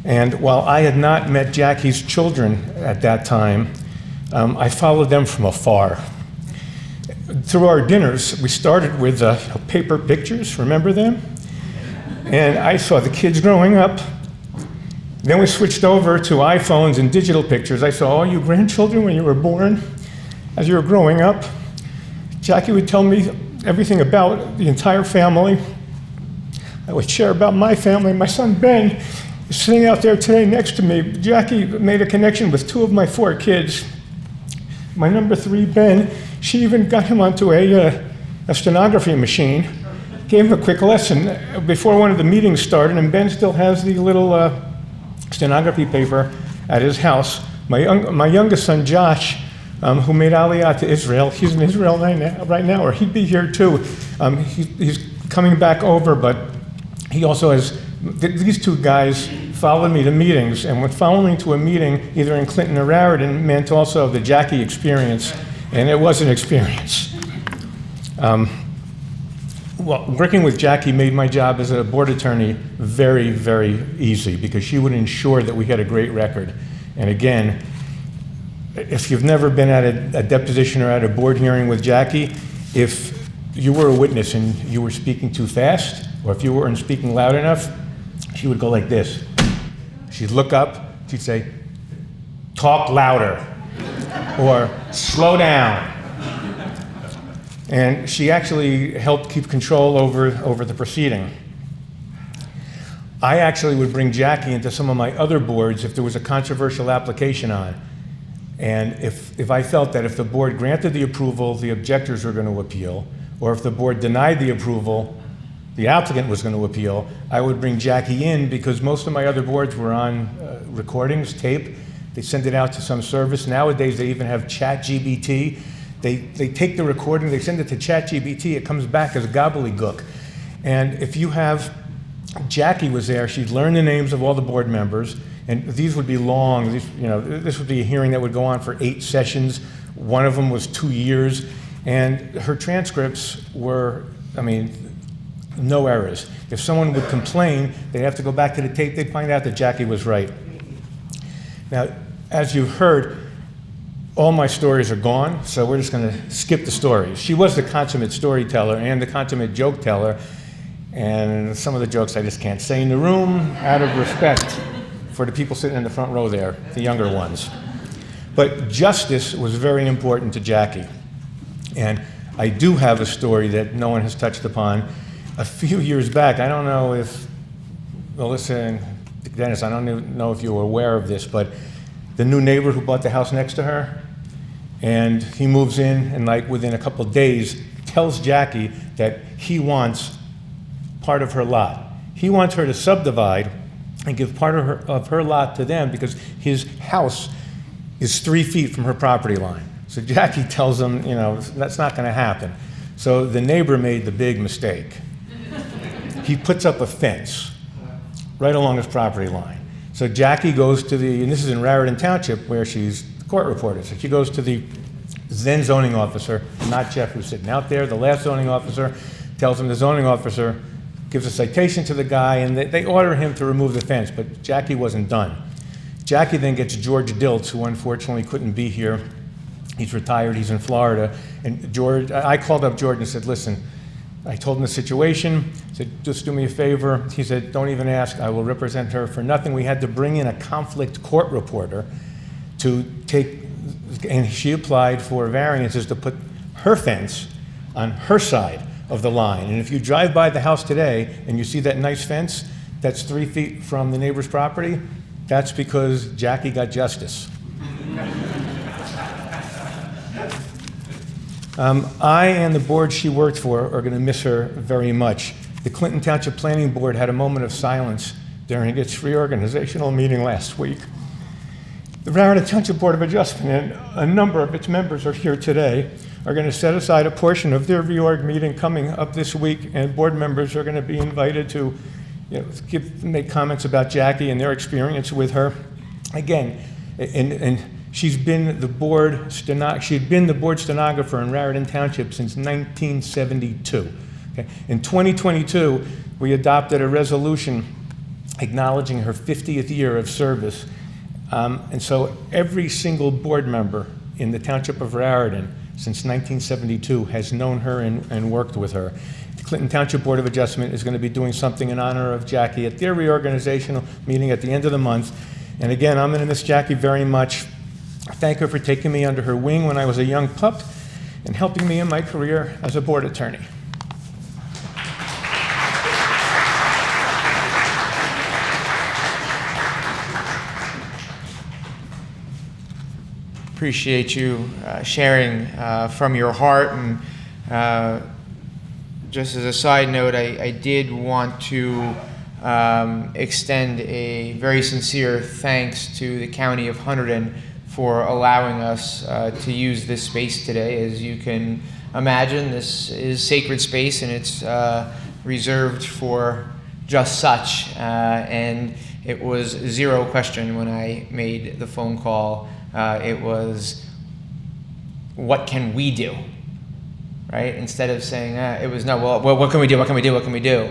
And while I had not met Jackie's children at that time, I followed them from afar. Through our dinners, we started with paper pictures, remember them? And I saw the kids growing up. Then we switched over to iPhones and digital pictures. I saw all you grandchildren when you were born, as you were growing up. Jackie would tell me everything about the entire family. I would share about my family. My son Ben is sitting out there today next to me. Jackie made a connection with 2 of my 4 kids. My number 3, Ben, she even got him onto a stenography machine, gave him a quick lesson before one of the meetings started, and Ben still has the little stenography paper at his house. My youngest son, Josh, who made Aliyah to Israel, he's in Israel right now, or he'd be here too. He's coming back over, but he also has, these 2 guys followed me to meetings, and when following to a meeting, either in Clinton or Raritan, meant also the Jackie experience, and it was an experience. Well, working with Jackie made my job as a board attorney very, very easy because she would ensure that we had a great record. And again, if you've never been at a deposition or at a board hearing with Jackie, if you were a witness and you were speaking too fast, or if you weren't speaking loud enough, she would go like this. She'd look up, she'd say, "Talk louder," or "Slow down." And she actually helped keep control over the proceeding. I actually would bring Jackie into some of my other boards if there was a controversial application on. And if I felt that if the board granted the approval, the objectors were going to appeal, or if the board denied the approval, the applicant was going to appeal, I would bring Jackie in because most of my other boards were on recordings, tape. They send it out to some service. Nowadays, they even have ChatGPT. They take the recording, they send it to ChatGPT, it comes back as gobbledygook. And if you have, Jackie was there, she'd learn the names of all the board members, and these would be long, this would be a hearing that would go on for 8 sessions. One of them was 2 years, and her transcripts were, no errors. If someone would complain, they'd have to go back to the tape, they'd find out that Jackie was right. Now, as you've heard, all my stories are gone, so we're just going to skip the stories. She was the consummate storyteller and the consummate joke teller, and some of the jokes I just can't say in the room out of respect for the people sitting in the front row there, the younger ones. But justice was very important to Jackie, and I do have a story that no one has touched upon. A few years back, I don't know if Melissa and Dennis, I don't even know if you were aware of this, but the new neighbor who bought the house next to her, and he moves in and like within a couple of days tells Jackie that he wants part of her lot. He wants her to subdivide and give part of her lot to them because his house is 3 feet from her property line. So Jackie tells him, you know, that's not going to happen. So the neighbor made the big mistake. He puts up a fence right along his property line. So Jackie goes to and this is in Raritan Township where she's the court reporter. So she goes to the then zoning officer, not Jeff who's sitting out there, the last zoning officer, tells him the zoning officer gives a citation to the guy and they order him to remove the fence, but Jackie wasn't done. Jackie then gets George Diltz, who unfortunately couldn't be here. He's retired, he's in Florida. And I called up George and said, listen, I told him the situation, said, just do me a favor. He said, don't even ask, I will represent her for nothing. We had to bring in a conflict court reporter to take, and she applied for variances to put her fence on her side of the line. And if you drive by the house today and you see that nice fence that's 3 feet from the neighbor's property, that's because Jackie got justice. I and the board she worked for are going to miss her very much. The Clinton Township Planning Board had a moment of silence during its reorganizational meeting last week. The Raritan Township Board of Adjustment and a number of its members are here today, are going to set aside a portion of their reorg meeting coming up this week, and board members are going to be invited to make comments about Jackie and their experience with her. Again, and she'd been the board stenographer in Raritan Township since 1972. Okay? In 2022, we adopted a resolution acknowledging her 50th year of service. And so every single board member in the Township of Raritan since 1972 has known her and worked with her. The Clinton Township Board of Adjustment is going to be doing something in honor of Jackie at their reorganizational meeting at the end of the month. And again, I'm going to miss Jackie very much. I thank her for taking me under her wing when I was a young pup and helping me in my career as a board attorney. Appreciate you sharing from your heart. And just as a side note, I did want to extend a very sincere thanks to the County of Hunterdon for allowing us to use this space today. As you can imagine, this is sacred space and it's reserved for just such. And it was zero question when I made the phone call. It was, what can we do, right? Instead of saying, it was, no, well, what can we do, what can we do, what can we do?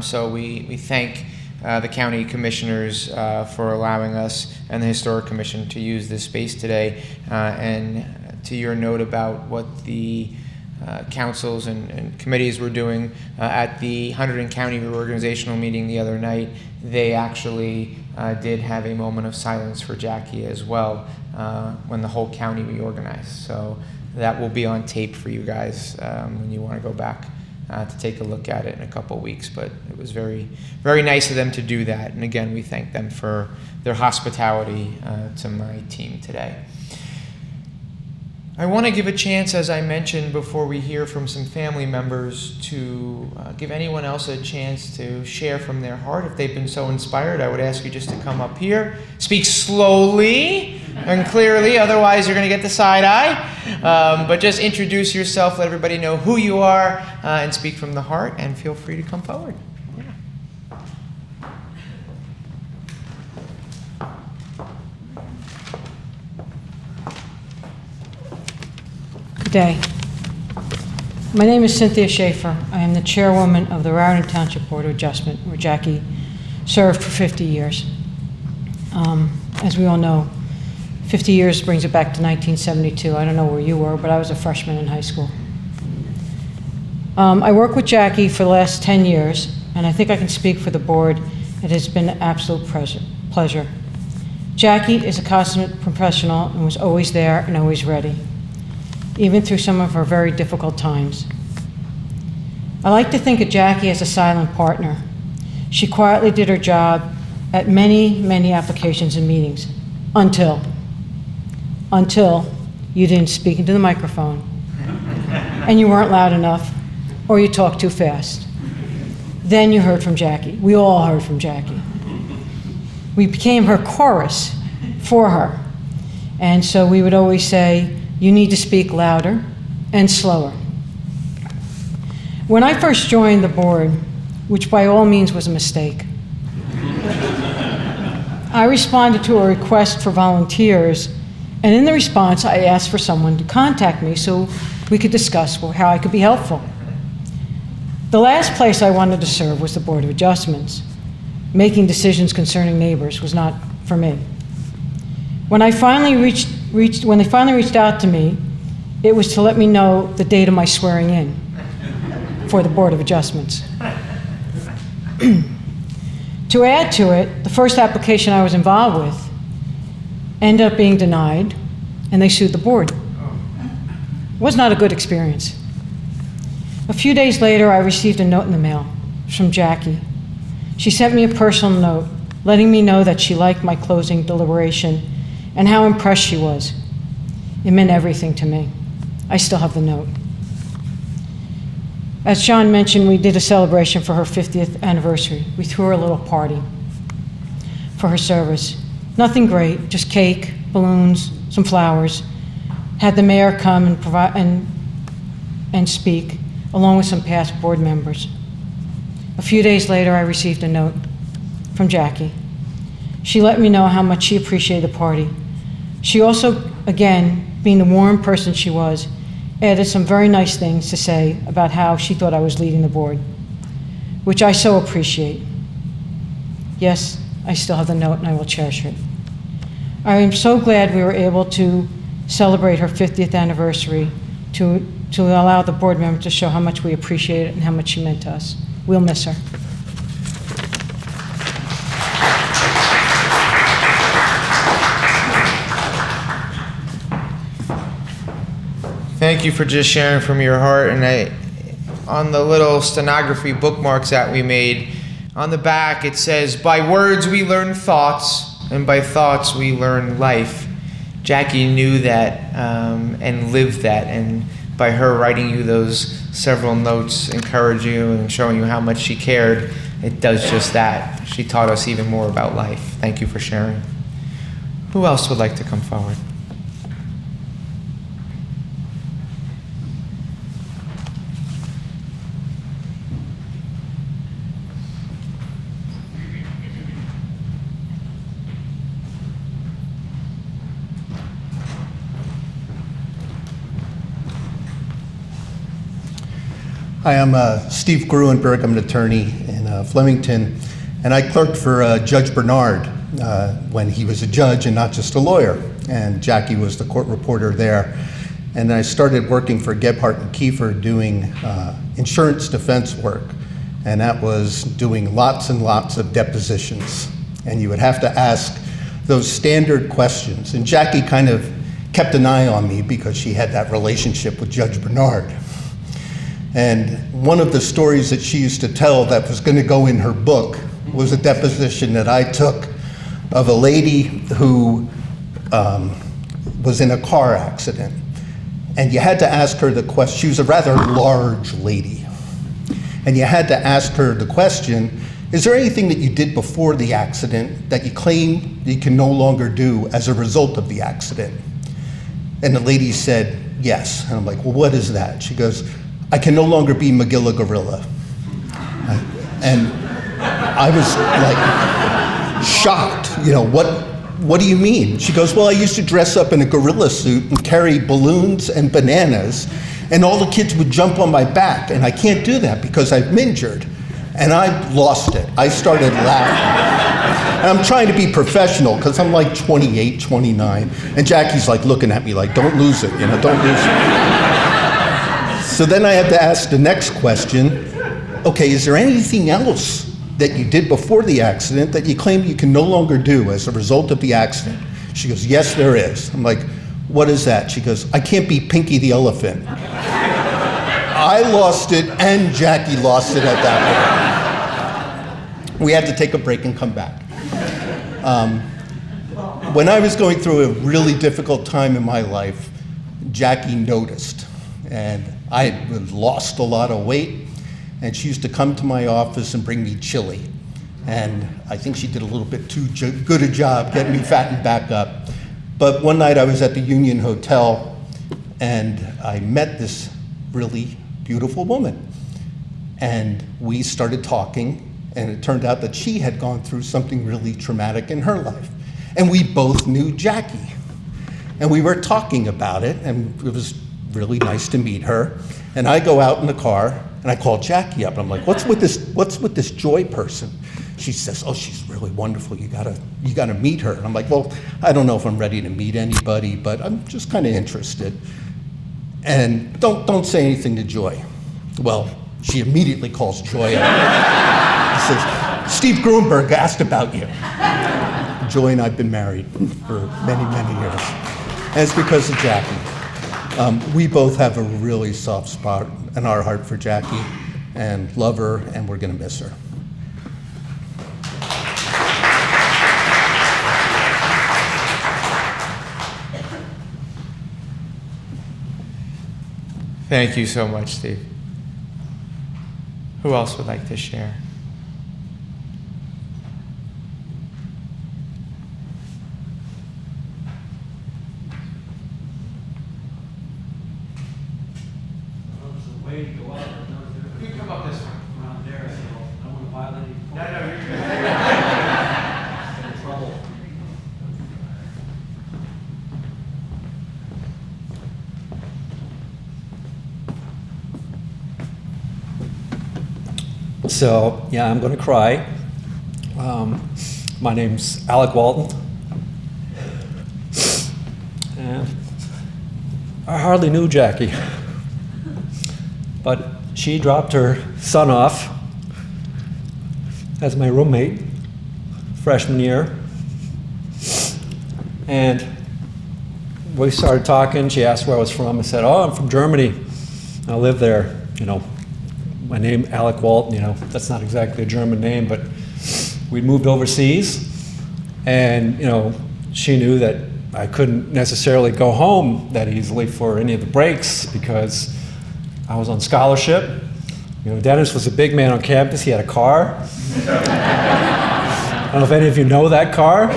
So we thank the county commissioners for allowing us and the Historic Commission to use this space today. And to your note about what the councils and committees were doing at the Hunterdon County reorganizational meeting the other night, they actually did have a moment of silence for Jackie as well when the whole county reorganized. So that will be on tape for you guys when you want to go back to take a look at it in a couple weeks. But it was very, very nice of them to do that. And again, we thank them for their hospitality to my team today. I want to give a chance, as I mentioned before we hear from some family members, to give anyone else a chance to share from their heart. If they've been so inspired, I would ask you just to come up here. Speak slowly and clearly, otherwise you're going to get the side eye. But just introduce yourself, let everybody know who you are, and speak from the heart, and feel free to come forward. Day. My name is Cynthia Schaefer. I am the chairwoman of the Raritan Township Board of Adjustment, where Jackie served for 50 years. As we all know, 50 years brings it back to 1972. I don't know where you were, but I was a freshman in high school. I worked with Jackie for the last 10 years, and I think I can speak for the board. It has been an absolute pleasure. Jackie is a consummate professional and was always there and always ready. even through some of her very difficult times. I like to think of Jackie as a silent partner. She quietly did her job at many, many applications and meetings until you didn't speak into the microphone and you weren't loud enough or you talked too fast. Then you heard from Jackie. We all heard from Jackie. We became her chorus for her. And so we would always say, you need to speak louder and slower. When I first joined the board, which by all means was a mistake, I responded to a request for volunteers, and in the response, I asked for someone to contact me so we could discuss how I could be helpful. The last place I wanted to serve was the Board of Adjustments. Making decisions concerning neighbors was not for me. When they finally reached out to me, it was to let me know the date of my swearing in for the Board of Adjustments. To add to it, the first application I was involved with ended up being denied, and they sued the board. It was not a good experience. A few days later, I received a note in the mail from Jackie. She sent me a personal note letting me know that she liked my closing deliberation and how impressed she was. It meant everything to me. I still have the note. As John mentioned, we did a celebration for her 50th anniversary. We threw her a little party for her service. Nothing great, just cake, balloons, some flowers. Had the mayor come and speak, along with some past board members. A few days later, I received a note from Jackie. She let me know how much she appreciated the party. She also, again, being the warm person she was, added some very nice things to say about how she thought I was leading the board, which I so appreciate. Yes, I still have the note and I will cherish it. I am so glad we were able to celebrate her 50th anniversary to allow the board members to show how much we appreciate it and how much she meant to us. We'll miss her. Thank you for just sharing from your heart. And on the little stenography bookmarks that we made, on the back it says, by words we learn thoughts, and by thoughts we learn life. Jackie knew that and lived that, and by her writing you those several notes, encouraging you and showing you how much she cared, it does just that. She taught us even more about life. Thank you for sharing. Who else would like to come forward? Hi, I'm Steve Gruenberg. I'm an attorney in Flemington, and I clerked for Judge Bernard when he was a judge and not just a lawyer, and Jackie was the court reporter there. And I started working for Gebhardt and Kiefer doing insurance defense work, and that was doing lots and lots of depositions. And you would have to ask those standard questions, and Jackie kind of kept an eye on me because she had that relationship with Judge Bernard. And one of the stories that she used to tell that was going to go in her book was a deposition that I took of a lady who was in a car accident. And you had to ask her the question. She was a rather large lady. And you had to ask her the question, is there anything that you did before the accident that you claim you can no longer do as a result of the accident? And the lady said, yes. And I'm like, well, what is that? She goes, I can no longer be Magilla Gorilla. And I was like shocked, what do you mean? She goes, well, I used to dress up in a gorilla suit and carry balloons and bananas, and all the kids would jump on my back, and I can't do that because I'm injured. And I lost it. I started laughing. And I'm trying to be professional because I'm like 28, 29, and Jackie's like looking at me like, don't lose it, don't lose it. So then I had to ask the next question, okay, is there anything else that you did before the accident that you claim you can no longer do as a result of the accident? She goes, yes, there is. I'm like, "What is that?" She goes, "I can't be Pinky the elephant." I lost it and Jackie lost it at that point. We had to take a break and come back. When I was going through a really difficult time in my life, Jackie noticed, and I had lost a lot of weight, and she used to come to my office and bring me chili. And I think she did a little bit too good a job getting me fattened back up. But one night I was at the Union Hotel, and I met this really beautiful woman. And we started talking, and it turned out that she had gone through something really traumatic in her life. And we both knew Jackie. And we were talking about it, and it was really nice to meet her. And I go out in the car, and I call Jackie up. I'm like, what's with this Joy person? She says, "Oh, she's really wonderful. You gotta meet her." And I'm like, "Well, I don't know if I'm ready to meet anybody, but I'm just kind of interested." And don't say anything to Joy. Well, she immediately calls Joy up. She says, "Steve Gruenberg asked about you." Joy and I've been married for many, many years. And it's because of Jackie. We both have a really soft spot in our heart for Jackie and love her, and we're gonna miss her. Thank you so much, Steve. Who else would like to share? You can come up this way. Around there, so I don't want to violate any. No, you're good. Get in trouble. So, yeah, I'm going to cry. My name's Alec Walton. And I hardly knew Jackie. But she dropped her son off as my roommate freshman year. And we started talking. She asked where I was from. I said, "Oh, I'm from Germany. I live there." You know, my name, Alec Walton, you know, that's not exactly a German name, but we'd moved overseas. And, you know, she knew that I couldn't necessarily go home that easily for any of the breaks because I was on scholarship. You know, Dennis was a big man on campus. He had a car. I don't know if any of you know that car,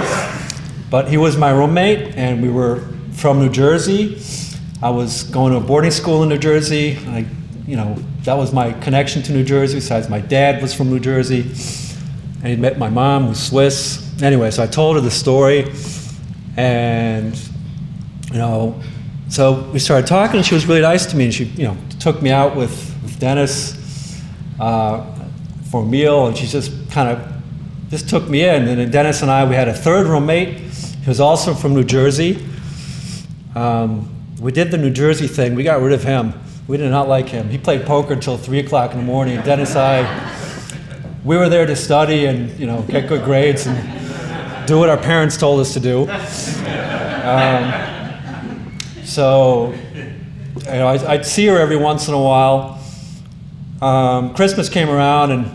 but he was my roommate, and we were from New Jersey. I was going to a boarding school in New Jersey. You know, that was my connection to New Jersey, besides my dad was from New Jersey, and he'd met my mom, who's Swiss. Anyway, so I told her the story, and, you know, so we started talking, and she was really nice to me, and she, you know, took me out with Dennis for a meal, and she just kind of just took me in. And then Dennis and I, we had a third roommate. He was also from New Jersey. We did the New Jersey thing. We got rid of him. We did not like him. He played poker until 3 o'clock in the morning. And Dennis and I, we were there to study and, you know, get good grades and do what our parents told us to do. So, you know, I'd see her every once in a while. Christmas came around, and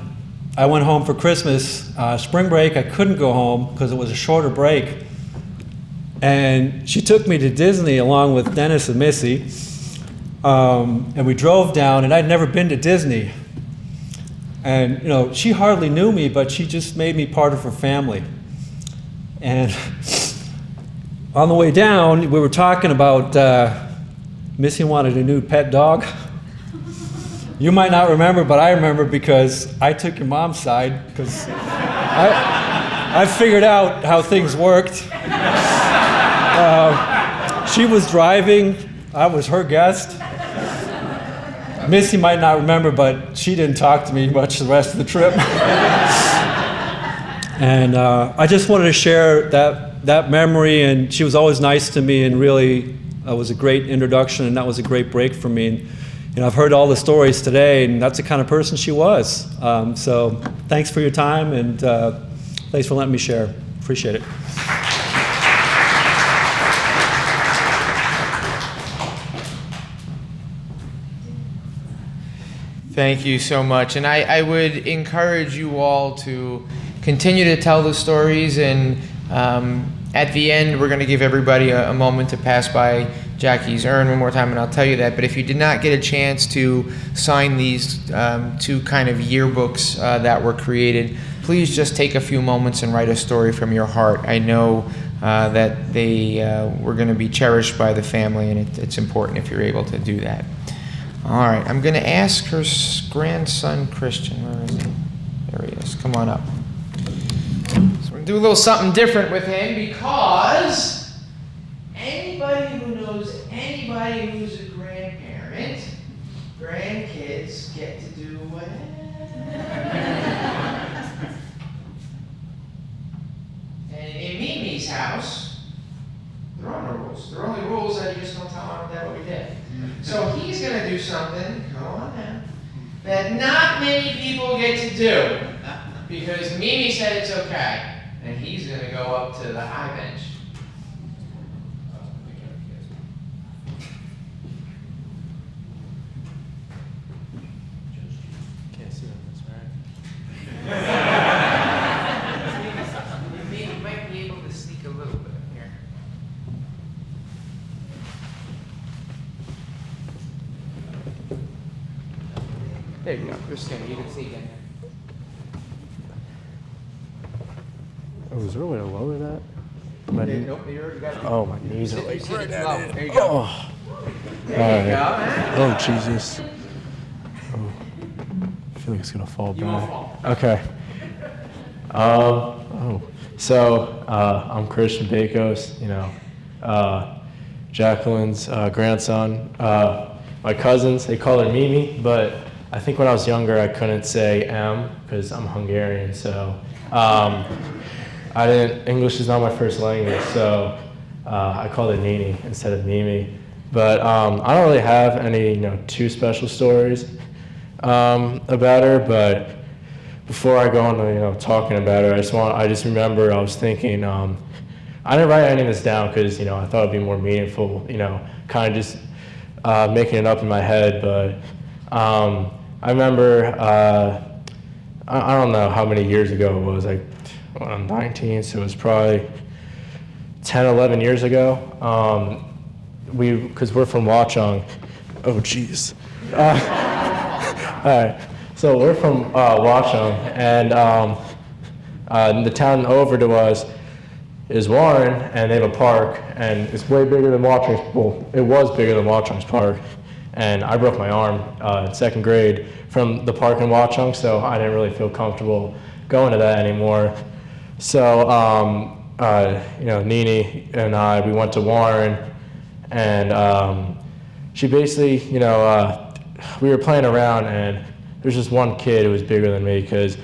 I went home for Christmas. Spring break, I couldn't go home because it was a shorter break. And she took me to Disney along with Dennis and Missy. And we drove down, and I'd never been to Disney. And, you know, she hardly knew me, but she just made me part of her family. And on the way down, we were talking about Missy wanted a new pet dog. You might not remember, but I remember because I took your mom's side, because I figured out how things worked. She was driving, I was her guest. Missy might not remember, but she didn't talk to me much the rest of the trip. And I just wanted to share that memory, and she was always nice to me, and really was a great introduction, and that was a great break for me. And, you know, I've heard all the stories today, and that's the kind of person she was. So thanks for your time, and thanks for letting me share. Appreciate it. Thank you so much. And I would encourage you all to continue to tell the stories. And at the end, we're going to give everybody a moment to pass by Jackie's urn one more time, and I'll tell you that. But if you did not get a chance to sign these two kind of yearbooks that were created, please just take a few moments and write a story from your heart. I know that they were going to be cherished by the family, and it's important if you're able to do that. All right, I'm going to ask her grandson, Christian. Where is he? There he is. Come on up. So we're going to do a little something different with him, because anybody who knows anybody who's a grandparent, grandkids get to do what? And in Mimi's house, there are no rules. There are only rules that you just don't tell mom and dad what we did. So he's going to do something, go on now, that not many people get to do, because Mimi said it's okay, and he's going to go up to the high bench. Can't see on this, right? Maybe might be able to sneak a little bit here. There you go. Just kidding. You can sneak in there. Oh, is there a way to lower that? Nope, you got it. Oh, my knees are like right at it. There you go. Oh. All There you right. go. Oh, Jesus. Oh. I feel like it's going to fall You won't back. fall. Okay. So I'm Christian Bakos, Jacqueline's grandson. My cousins, they call her Mimi, but I think when I was younger I couldn't say M because I'm Hungarian, so English is not my first language, so I called her Nini instead of Mimi. But I don't really have any too special stories about her, but before I go into talking about her, I just remember I was thinking, I didn't write any of this down because I thought it'd be more meaningful, kind of just making it up in my head. But I remember, I don't know how many years ago it was, I'm 19, so it was probably 10, 11 years ago. Because we're from Watchung. Oh, jeez. All right. So we're from Watchung, and the town over to us is Warren, and they have a park, and it's way bigger than Watchung's. Well, it was bigger than Watchung's park, and I broke my arm in second grade from the park in Watchung, so I didn't really feel comfortable going to that anymore. So, Nini and I, we went to Warren, and she basically, we were playing around, and there's just one kid who was bigger than me because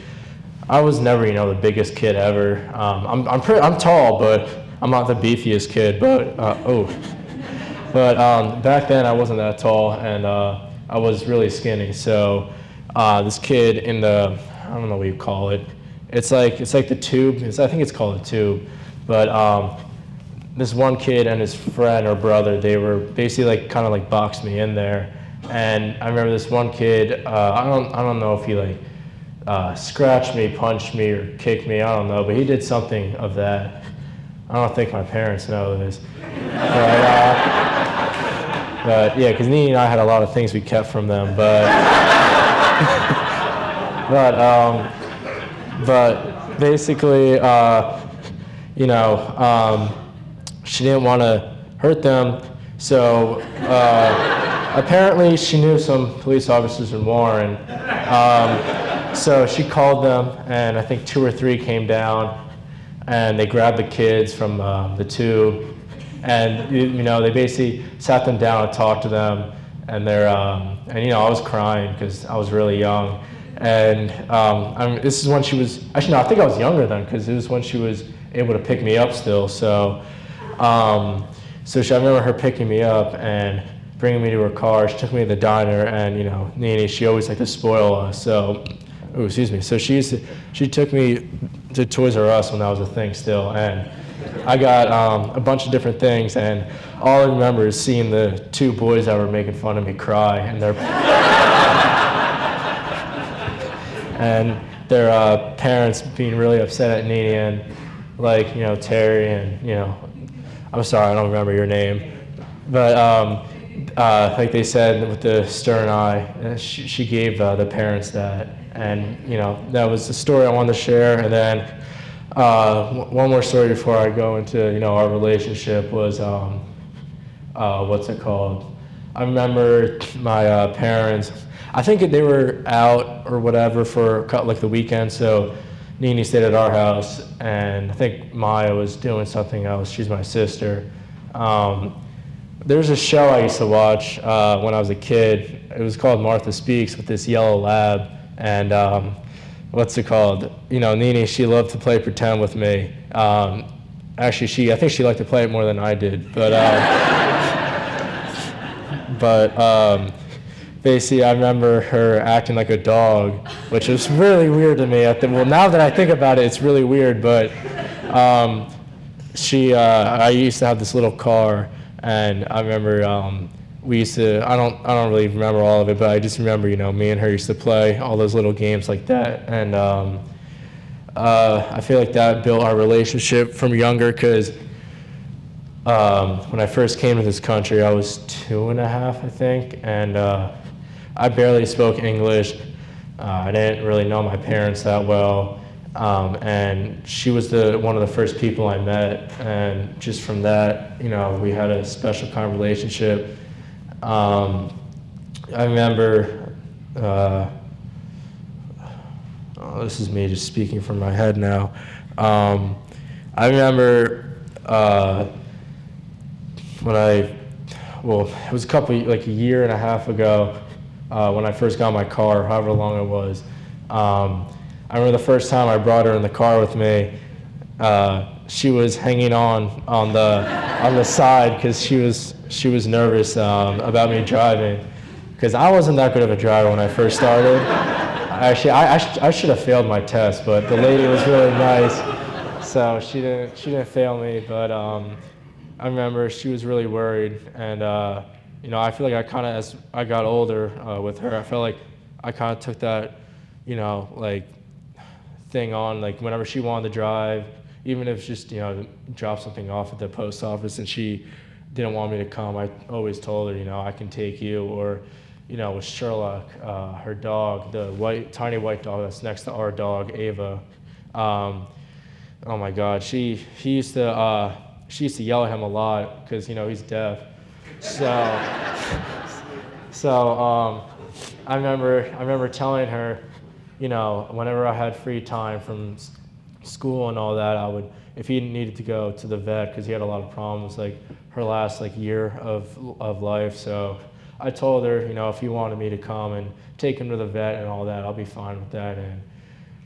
I was never, the biggest kid ever. I'm tall, but I'm not the beefiest kid. But back then I wasn't that tall, and I was really skinny. So this kid in the, I don't know what you call it. It's like the tube. I think it's called a tube. But this one kid and his friend or brother, they were basically kind of boxed me in there. And I remember this one kid, I don't know if he scratched me, punched me, or kicked me, I don't know, but he did something of that. I don't think my parents know this. But yeah, because Nini and I had a lot of things we kept from them, but basically, she didn't want to hurt them, so apparently she knew some police officers in Warren, so she called them, and I think 2 or 3 came down, and they grabbed the kids from the tube, and they basically sat them down and talked to them, and I was crying because I was really young, and this is when she was, actually no, I think I was younger then because it was when she was able to pick me up still, so I remember her picking me up and bringing me to her car. She took me to the diner, and Nini, she always liked to spoil us. So, So she took me to Toys R Us when that was a thing still, and I got a bunch of different things, and all I remember is seeing the 2 boys that were making fun of me cry, and and their parents being really upset at Nene and like, you know, Terry and, you know, I'm sorry, I don't remember your name, but like they said with the stern eye, she gave the parents that, and you know, that was the story I wanted to share. And then one more story before I go into, you know, our relationship was what's it called? I remember my parents, I think they were out or whatever for like the weekend, so Nene stayed at our house, and I think Maya was doing something else. She's my sister. There's a show I used to watch when I was a kid. It was called Martha Speaks with this yellow lab, and what's it called? You know, Nene, she loved to play pretend with me. Actually, I think she liked to play it more than I did, but basically, I remember her acting like a dog, which was really weird to me. Well, now that I think about it, it's really weird, but I used to have this little car, and I remember we used to, I don't really remember all of it, but I just remember, you know, me and her used to play all those little games like that, and I feel like that built our relationship from younger, because when I first came to this country, I was 2.5, I think, and I barely spoke English. I didn't really know my parents that well, and she was one of the first people I met, and just from that, you know, we had a special kind of relationship. I remember, this is me just speaking from my head now. I remember it was like a year and a half ago, when I first got my car, however long it was. I remember the first time I brought her in the car with me, she was hanging on the side because she was nervous about me driving, because I wasn't that good of a driver when I first started. Actually, I should have failed my test, but the lady was really nice, so she didn't fail me. But I remember she was really worried, and you know, I feel like I kind of, as I got older with her, I felt like I kind of took that, you know, like thing on, like whenever she wanted to drive, even if it's just, you know, drop something off at the post office and she didn't want me to come, I always told her, you know, I can take you. Or, you know, with Sherlock, her dog, the tiny white dog that's next to our dog, Ava. Oh my God, she used to yell at him a lot because, you know, he's deaf. So I remember telling her, you know, whenever I had free time from school and all that, if he needed to go to the vet because he had a lot of problems, like her last year of life. So I told her, you know, if he wanted me to come and take him to the vet and all that, I'll be fine with that. And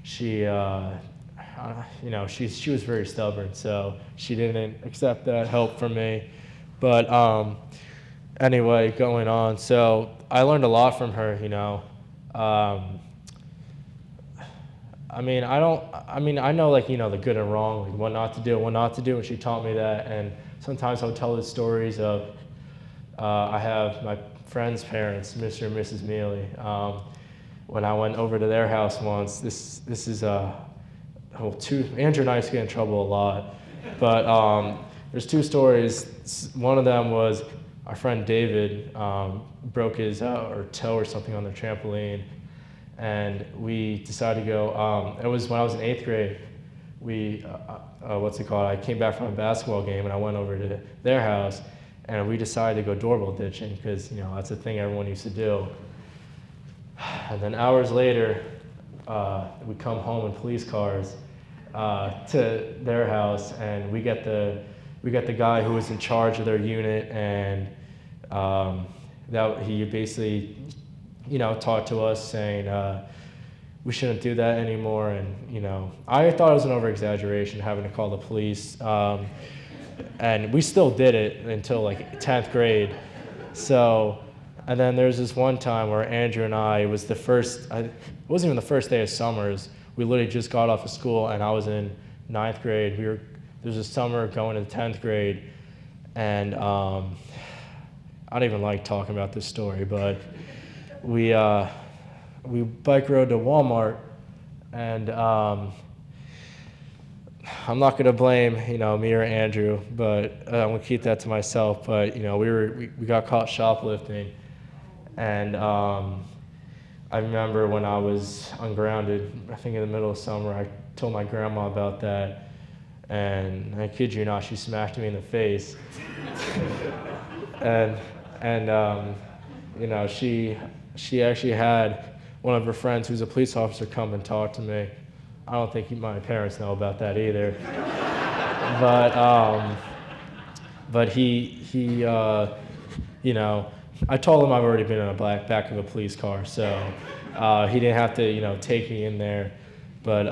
she, you know, she was very stubborn, so she didn't accept that help from me. But anyway, going on, so I learned a lot from her, you know. I know, like, you know, the good and wrong, like what not to do, and she taught me that. And sometimes I'll tell the stories of, I have my friend's parents, Mr. and Mrs. Mealy. When I went over to their house once, this is, Andrew and I used to get in trouble a lot, but there's two stories. One of them was our friend David broke his toe or something on the trampoline, and we decided to go. It was when I was in 8th grade. I came back from a basketball game and I went over to their house, and we decided to go doorbell ditching because, you know, that's a thing everyone used to do. And then hours later, we come home in police cars to their house, and we get the guy who was in charge of their unit, and that he basically, you know, talked to us saying we shouldn't do that anymore. And, you know, I thought it was an over-exaggeration having to call the police, and we still did it until like 10th grade. So, and then there's this one time where Andrew and I, it wasn't even the first day of summers. We literally just got off of school, and I was in 9th grade. There was a summer going to 10th grade, and I don't even like talking about this story, but we bike rode to Walmart and I'm not going to blame, me or Andrew, but I'm going to keep that to myself. But, we got caught shoplifting. And I remember when I was ungrounded, I think in the middle of summer, I told my grandma about that. And I kid you not, she smacked me in the face. and she actually had one of her friends who's a police officer come and talk to me. I don't think my parents know about that either. But he I told him I've already been in a back of a police car, so he didn't have to, take me in there. But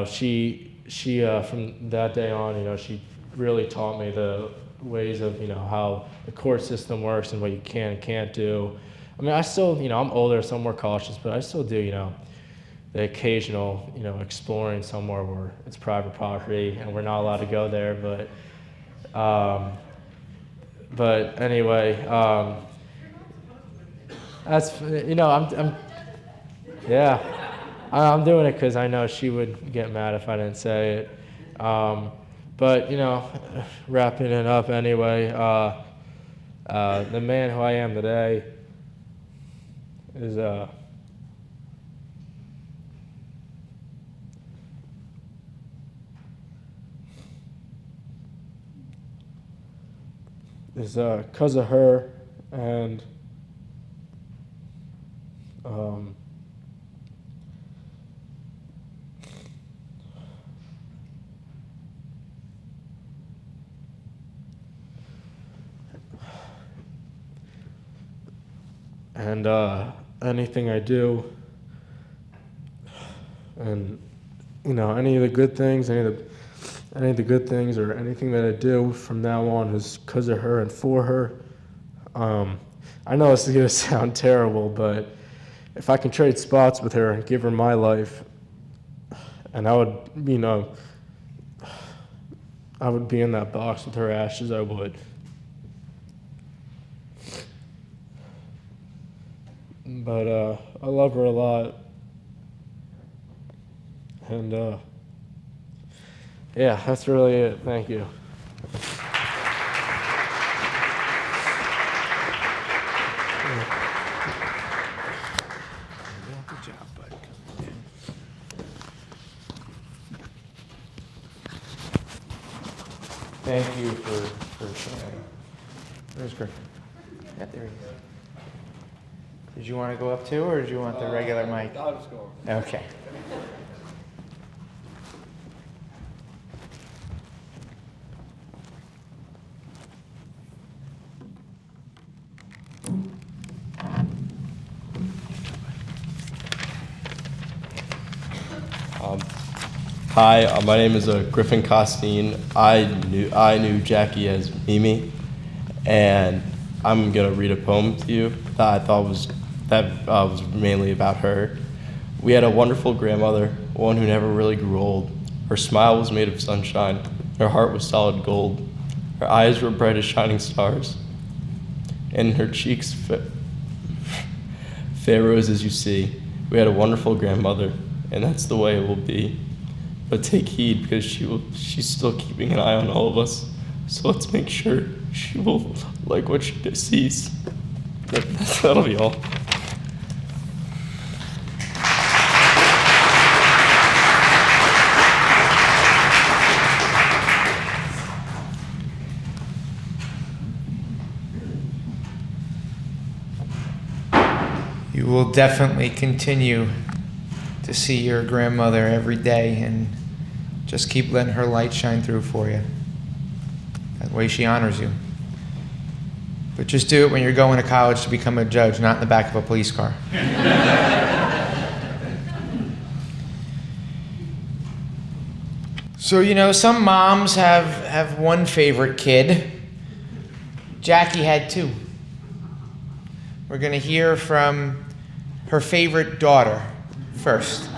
she from that day on, she really taught me the ways of, how the court system works and what you can and can't do. I mean, I still, I'm older, so I'm more cautious, but I still do, the occasional, exploring somewhere where it's private property and we're not allowed to go there. But anyway, that's, I'm doing it because I know she would get mad if I didn't say it. But, wrapping it up anyway, the man who I am today is, because of her, and anything I do, and any of the good things, any of the good things or anything that I do from now on is because of her and for her. I know this is going to sound terrible, but if I can trade spots with her and give her my life, and I would, I would be in that box with her ashes, I would. But I love her a lot. And yeah, that's really it. Thank you. Good job, bud. Thank you for sharing. Where's Griffin? Yeah, there he is. Did you want to go up too, or did you want the regular mic? I'll just go. Okay. Hi, my name is Griffin Costine. I knew Jackie as Mimi, and I'm gonna read a poem to you that I thought was mainly about her. We had a wonderful grandmother, one who never really grew old. Her smile was made of sunshine. Her heart was solid gold. Her eyes were bright as shining stars, and her cheeks fair roses you see. We had a wonderful grandmother, and that's the way it will be. But take heed, because she's still keeping an eye on all of us. So let's make sure she will like what she sees. That'll be all. You will definitely continue to see your grandmother every day, and just keep letting her light shine through for you. That way she honors you. But just do it when you're going to college to become a judge, not in the back of a police car. So, some moms have one favorite kid. Jackie had two. We're going to hear from her favorite daughter first.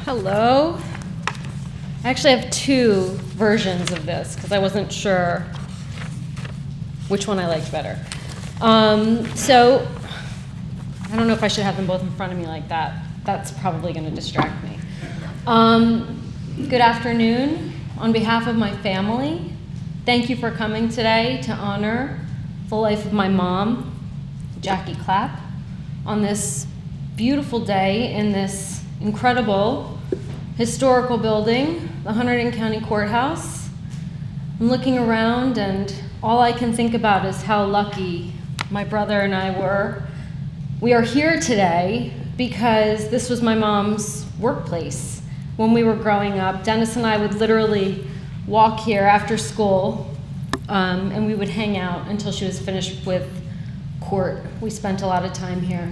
Hello. I actually have two versions of this because I wasn't sure which one I liked better. So I don't know if I should have them both in front of me like that. That's probably going to distract me. Good afternoon. On behalf of my family, thank you for coming today to honor the life of my mom, Jackie Klapp, on this beautiful day in this incredible historical building, the Hunterdon County Courthouse. I'm looking around and all I can think about is how lucky my brother and I were. We are here today because this was my mom's workplace. When we were growing up, Dennis and I would literally walk here after school and we would hang out until she was finished with court. We spent a lot of time here.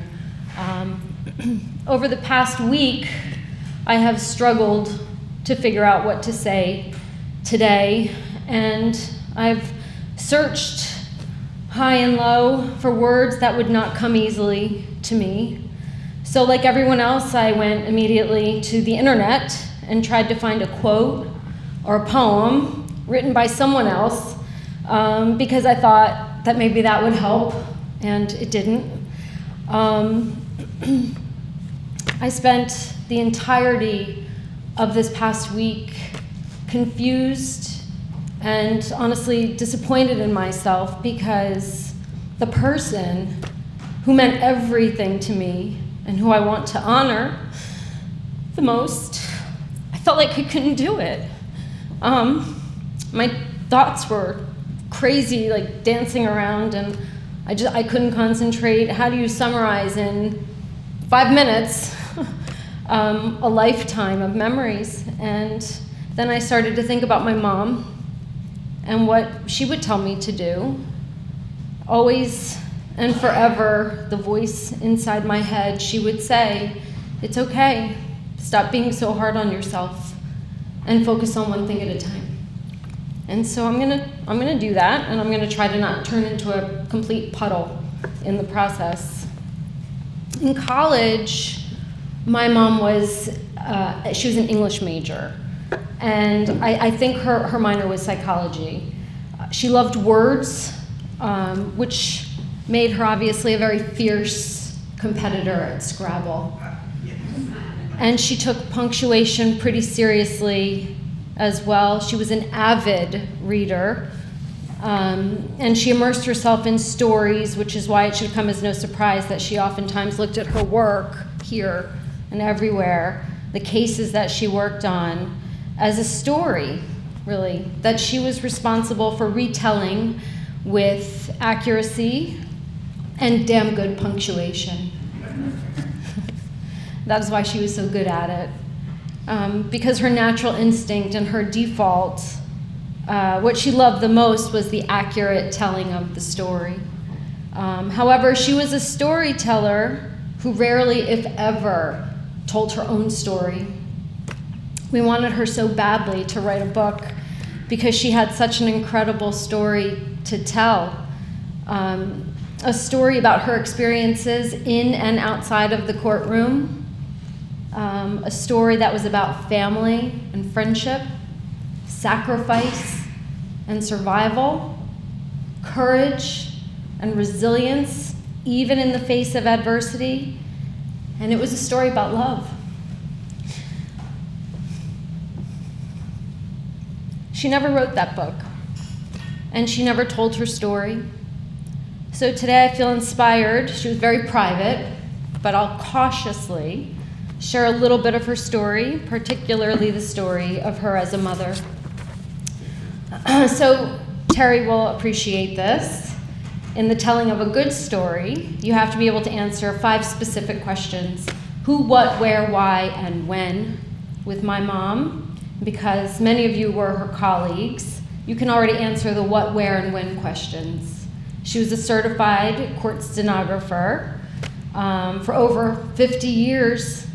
Over the past week, I have struggled to figure out what to say today, and I've searched high and low for words that would not come easily to me. So like everyone else, I went immediately to the internet and tried to find a quote or a poem written by someone else because I thought that maybe that would help, and it didn't. I spent the entirety of this past week confused and honestly disappointed in myself because the person who meant everything to me and who I want to honor the most, I felt like I couldn't do it. My thoughts were crazy, like dancing around, and I couldn't concentrate. How do you summarize in 5 minutes a lifetime of memories? And then I started to think about my mom and what she would tell me to do. Always and forever, the voice inside my head, she would say, "It's okay. Stop being so hard on yourself and focus on one thing at a time." And so I'm gonna do that, and I'm gonna try to not turn into a complete puddle in the process. In college, my mom was an English major, and I think her minor was psychology. She loved words, which made her obviously a very fierce competitor at Scrabble. And she took punctuation pretty seriously as well. She was an avid reader, and she immersed herself in stories, which is why it should come as no surprise that she oftentimes looked at her work here and everywhere, the cases that she worked on, as a story, really, that she was responsible for retelling with accuracy and damn good punctuation. That's why she was so good at it. Because her natural instinct and her default, what she loved the most was the accurate telling of the story. However, she was a storyteller who rarely, if ever, told her own story. We wanted her so badly to write a book because she had such an incredible story to tell. A story about her experiences in and outside of the courtroom. A story that was about family and friendship, sacrifice and survival, courage and resilience, even in the face of adversity. And it was a story about love. She never wrote that book, and she never told her story. So today I feel inspired. She was very private, but I'll cautiously share a little bit of her story, particularly the story of her as a mother. So Terry will appreciate this. In the telling of a good story, you have to be able to answer 5 specific questions: who, what, where, why, and when. With my mom, because many of you were her colleagues, you can already answer the what, where, and when questions. She was a certified court stenographer for over 50 years,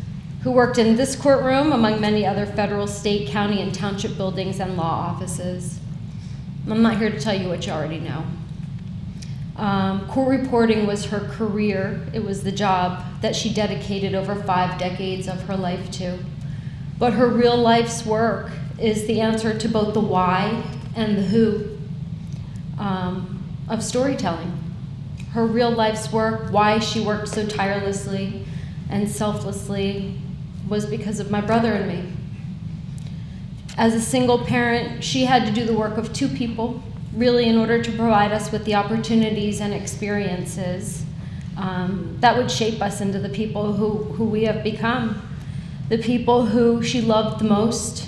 who worked in this courtroom among many other federal, state, county, and township buildings and law offices. I'm not here to tell you what you already know. Court reporting was her career. It was the job that she dedicated over 5 decades of her life to. But her real life's work is the answer to both the why and the who of storytelling. Her real life's work, why she worked so tirelessly and selflessly, was because of my brother and me. As a single parent, she had to do the work of two people, really, in order to provide us with the opportunities and experiences that would shape us into the people who we have become, the people who she loved the most,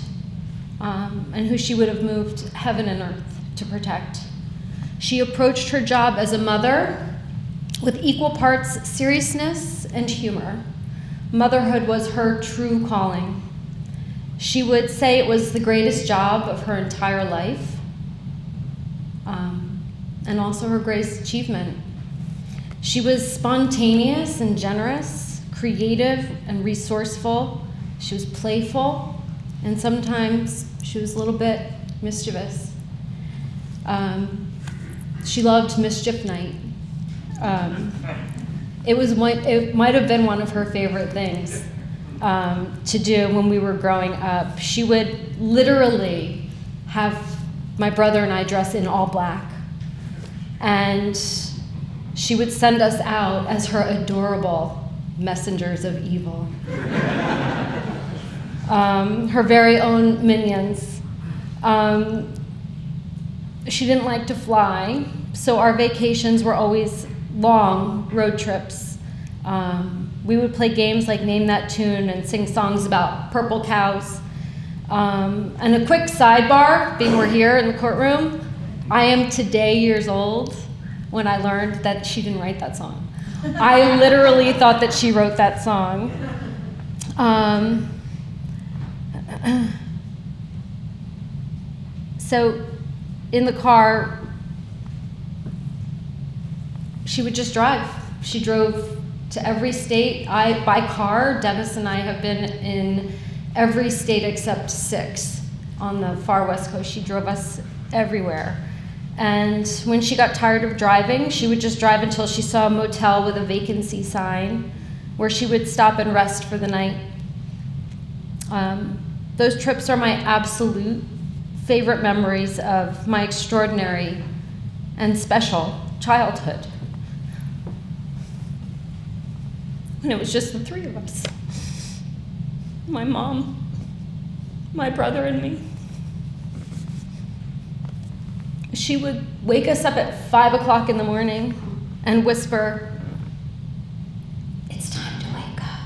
and who she would have moved heaven and earth to protect. She approached her job as a mother with equal parts seriousness and humor. Motherhood was her true calling. She would say it was the greatest job of her entire life, and also her greatest achievement. She was spontaneous and generous, creative and resourceful. She was playful, and sometimes she was a little bit mischievous. She loved mischief night. It might have been one of her favorite things to do when we were growing up. She would literally have my brother and I dress in all black, and she would send us out as her adorable messengers of evil. Her very own minions. She didn't like to fly, so our vacations were always long road trips. We would play games like Name That Tune and sing songs about purple cows. And a quick sidebar, being we're here in the courtroom, I am today years old when I learned that she didn't write that song. I literally thought that she wrote that song. So in the car, she would just drive. She drove to every state. By car, Dennis and I have been in every state except 6 on the far west coast. She drove us everywhere. And when she got tired of driving, she would just drive until she saw a motel with a vacancy sign where she would stop and rest for the night. Those trips are my absolute favorite memories of my extraordinary and special childhood. And it was just the 3 of us. My mom, my brother, and me. She would wake us up at 5 o'clock in the morning and whisper, "It's time to wake up.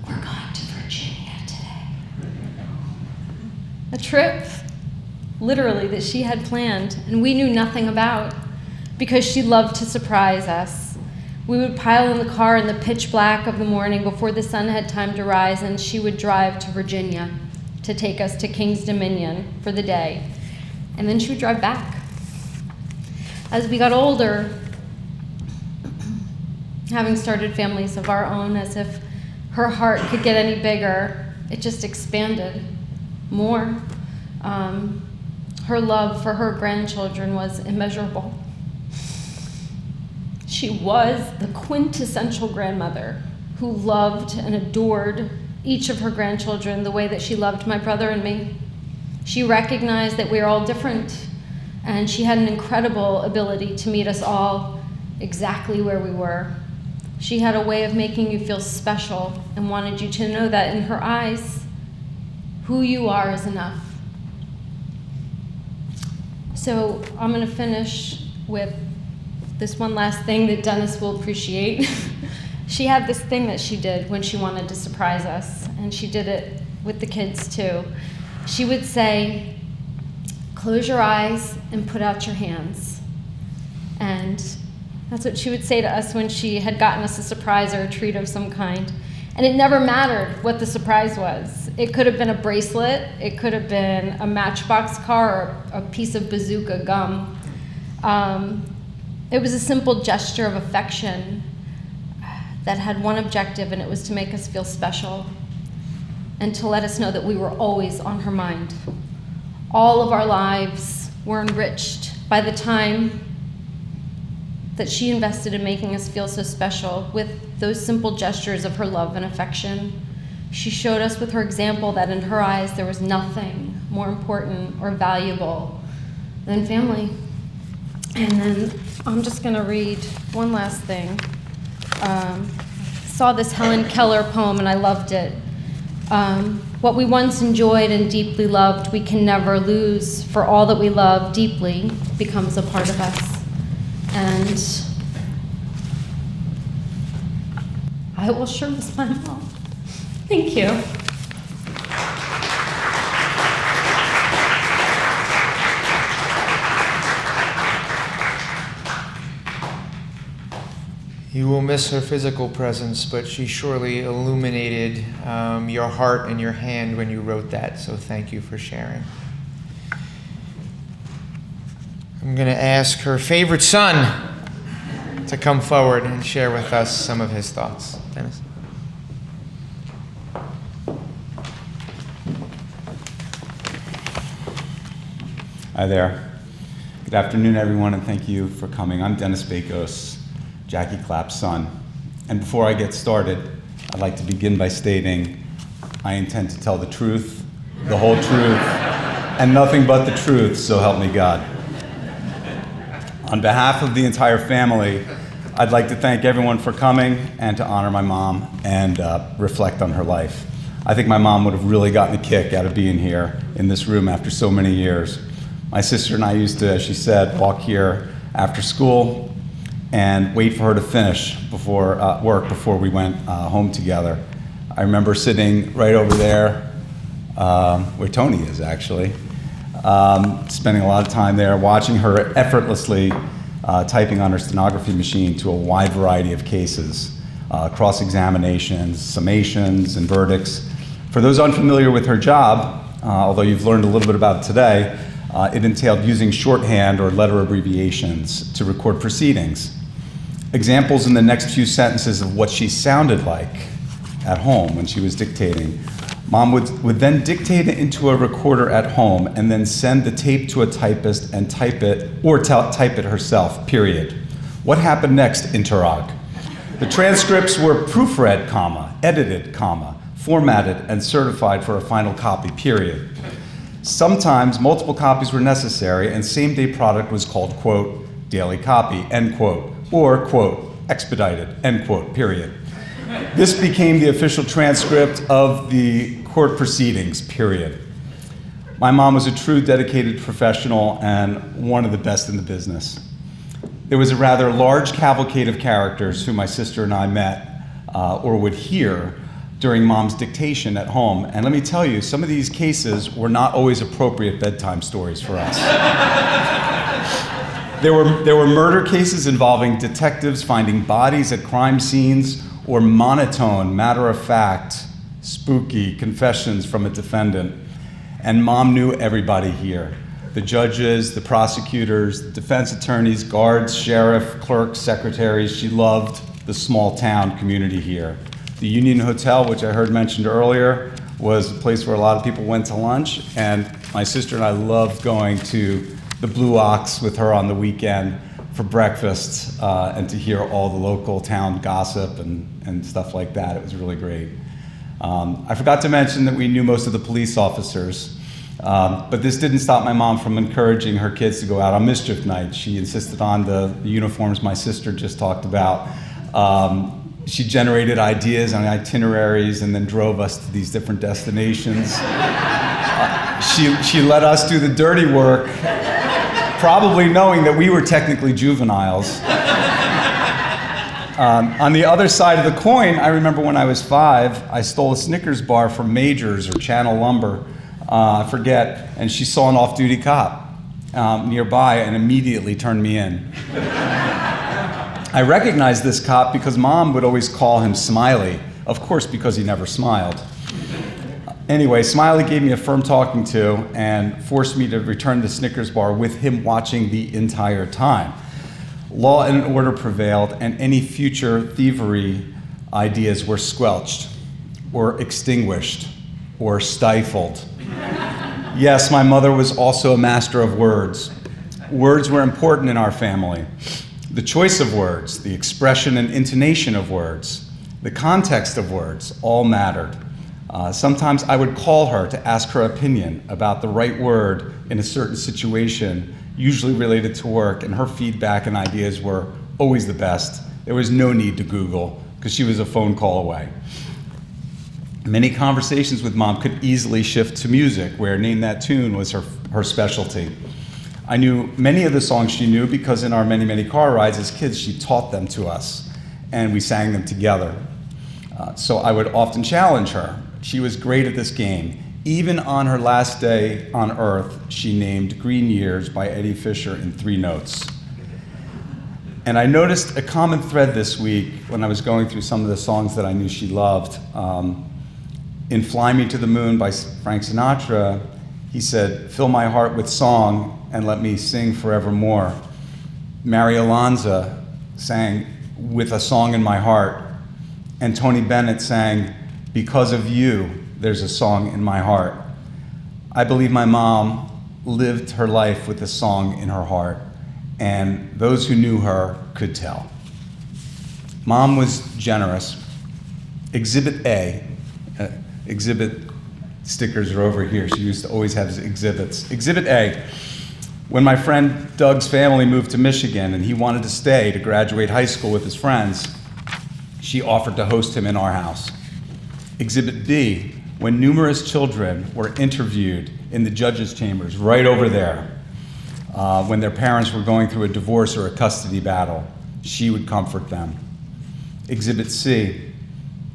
We're going to Virginia today." A trip, literally, that she had planned and we knew nothing about because she loved to surprise us. We would pile in the car in the pitch black of the morning before the sun had time to rise, and she would drive to Virginia to take us to King's Dominion for the day. And then she would drive back. As we got older, having started families of our own, as if her heart could get any bigger, it just expanded more. Her love for her grandchildren was immeasurable. She was the quintessential grandmother who loved and adored each of her grandchildren the way that she loved my brother and me. She recognized that we are all different, and she had an incredible ability to meet us all exactly where we were. She had a way of making you feel special and wanted you to know that in her eyes, who you are is enough. So I'm going to finish with this one last thing that Dennis will appreciate. She had this thing that she did when she wanted to surprise us, and she did it with the kids too. She would say, "Close your eyes and put out your hands." And that's what she would say to us when she had gotten us a surprise or a treat of some kind. And it never mattered what the surprise was. It could have been a bracelet, it could have been a Matchbox car, or a piece of bazooka gum. It was a simple gesture of affection that had one objective, and it was to make us feel special and to let us know that we were always on her mind. All of our lives were enriched by the time that she invested in making us feel so special with those simple gestures of her love and affection. She showed us with her example that in her eyes there was nothing more important or valuable than family. And then I'm just gonna read one last thing. Saw this Helen Keller poem and I loved it. What we once enjoyed and deeply loved, we can never lose, for all that we love deeply becomes a part of us. And I will sure miss my mom. Thank you. You will miss her physical presence, but she surely illuminated your heart and your hand when you wrote that, so thank you for sharing. I'm going to ask her favorite son to come forward and share with us some of his thoughts. Dennis? Hi there. Good afternoon, everyone, and thank you for coming. I'm Dennis Bakos, Jackie Klapp's son. And before I get started, I'd like to begin by stating I intend to tell the truth, the whole truth, and nothing but the truth, so help me God. On behalf of the entire family, I'd like to thank everyone for coming and to honor my mom and reflect on her life. I think my mom would have really gotten a kick out of being here in this room after so many years. My sister and I used to, as she said, walk here after school and wait for her to finish before work before we went home together. I remember sitting right over there, where Tony is actually, spending a lot of time there, watching her effortlessly typing on her stenography machine to a wide variety of cases, cross-examinations, summations, and verdicts. For those unfamiliar with her job, although you've learned a little bit about it today, it entailed using shorthand or letter abbreviations to record proceedings. Examples in the next few sentences of what she sounded like at home when she was dictating. Mom would then dictate it into a recorder at home and then send the tape to a typist and type it, or type it herself, period. What happened next, interrog? The transcripts were proofread, comma, edited, comma, formatted, and certified for a final copy, period. Sometimes multiple copies were necessary and same-day product was called, quote, daily copy, end quote, or, quote, expedited, end quote, period. This became the official transcript of the court proceedings, period. My mom was a true dedicated professional and one of the best in the business. There was a rather large cavalcade of characters who my sister and I met or would hear during Mom's dictation at home. And let me tell you, some of these cases were not always appropriate bedtime stories for us. There were murder cases involving detectives finding bodies at crime scenes or monotone, matter-of-fact, spooky confessions from a defendant. And Mom knew everybody here. The judges, the prosecutors, the defense attorneys, guards, sheriff, clerks, secretaries. She loved the small town community here. The Union Hotel, which I heard mentioned earlier, was a place where a lot of people went to lunch, and my sister and I loved going to the Blue Ox with her on the weekend for breakfast and to hear all the local town gossip and stuff like that. It was really great. I forgot to mention that we knew most of the police officers, but this didn't stop my mom from encouraging her kids to go out on mischief night. She insisted on the uniforms my sister just talked about. She generated ideas on itineraries and then drove us to these different destinations. She let us do the dirty work, probably knowing that we were technically juveniles. On the other side of the coin, I remember when I was 5, I stole a Snickers bar from Majors or Channel Lumber, I forget, and she saw an off-duty cop nearby and immediately turned me in. I recognized this cop because Mom would always call him Smiley, of course because he never smiled. Anyway, Smiley gave me a firm talking to and forced me to return the Snickers bar with him watching the entire time. Law and order prevailed, and any future thievery ideas were squelched, or extinguished, or stifled. Yes, my mother was also a master of words. Words were important in our family. The choice of words, the expression and intonation of words, the context of words all mattered. Sometimes I would call her to ask her opinion about the right word in a certain situation, usually related to work, and her feedback and ideas were always the best. There was no need to Google, because she was a phone call away. Many conversations with Mom could easily shift to music, where Name That Tune was her specialty. I knew many of the songs she knew because in our many, many car rides as kids, she taught them to us, and we sang them together. So I would often challenge her. She was great at this game. Even on her last day on Earth, she named Green Years by Eddie Fisher in 3 notes. And I noticed a common thread this week when I was going through some of the songs that I knew she loved. In Fly Me to the Moon by Frank Sinatra, he said, "Fill my heart with song and let me sing forevermore." Mary Alonzo sang With a Song in My Heart, and Tony Bennett sang, "Because of You, There's a Song in My Heart." I believe my mom lived her life with a song in her heart, and those who knew her could tell. Mom was generous. Exhibit A, exhibit stickers are over here. She used to always have exhibits. Exhibit A, when my friend Doug's family moved to Michigan and he wanted to stay to graduate high school with his friends, she offered to host him in our house. Exhibit B, when numerous children were interviewed in the judges' chambers right over there, when their parents were going through a divorce or a custody battle, she would comfort them. Exhibit C,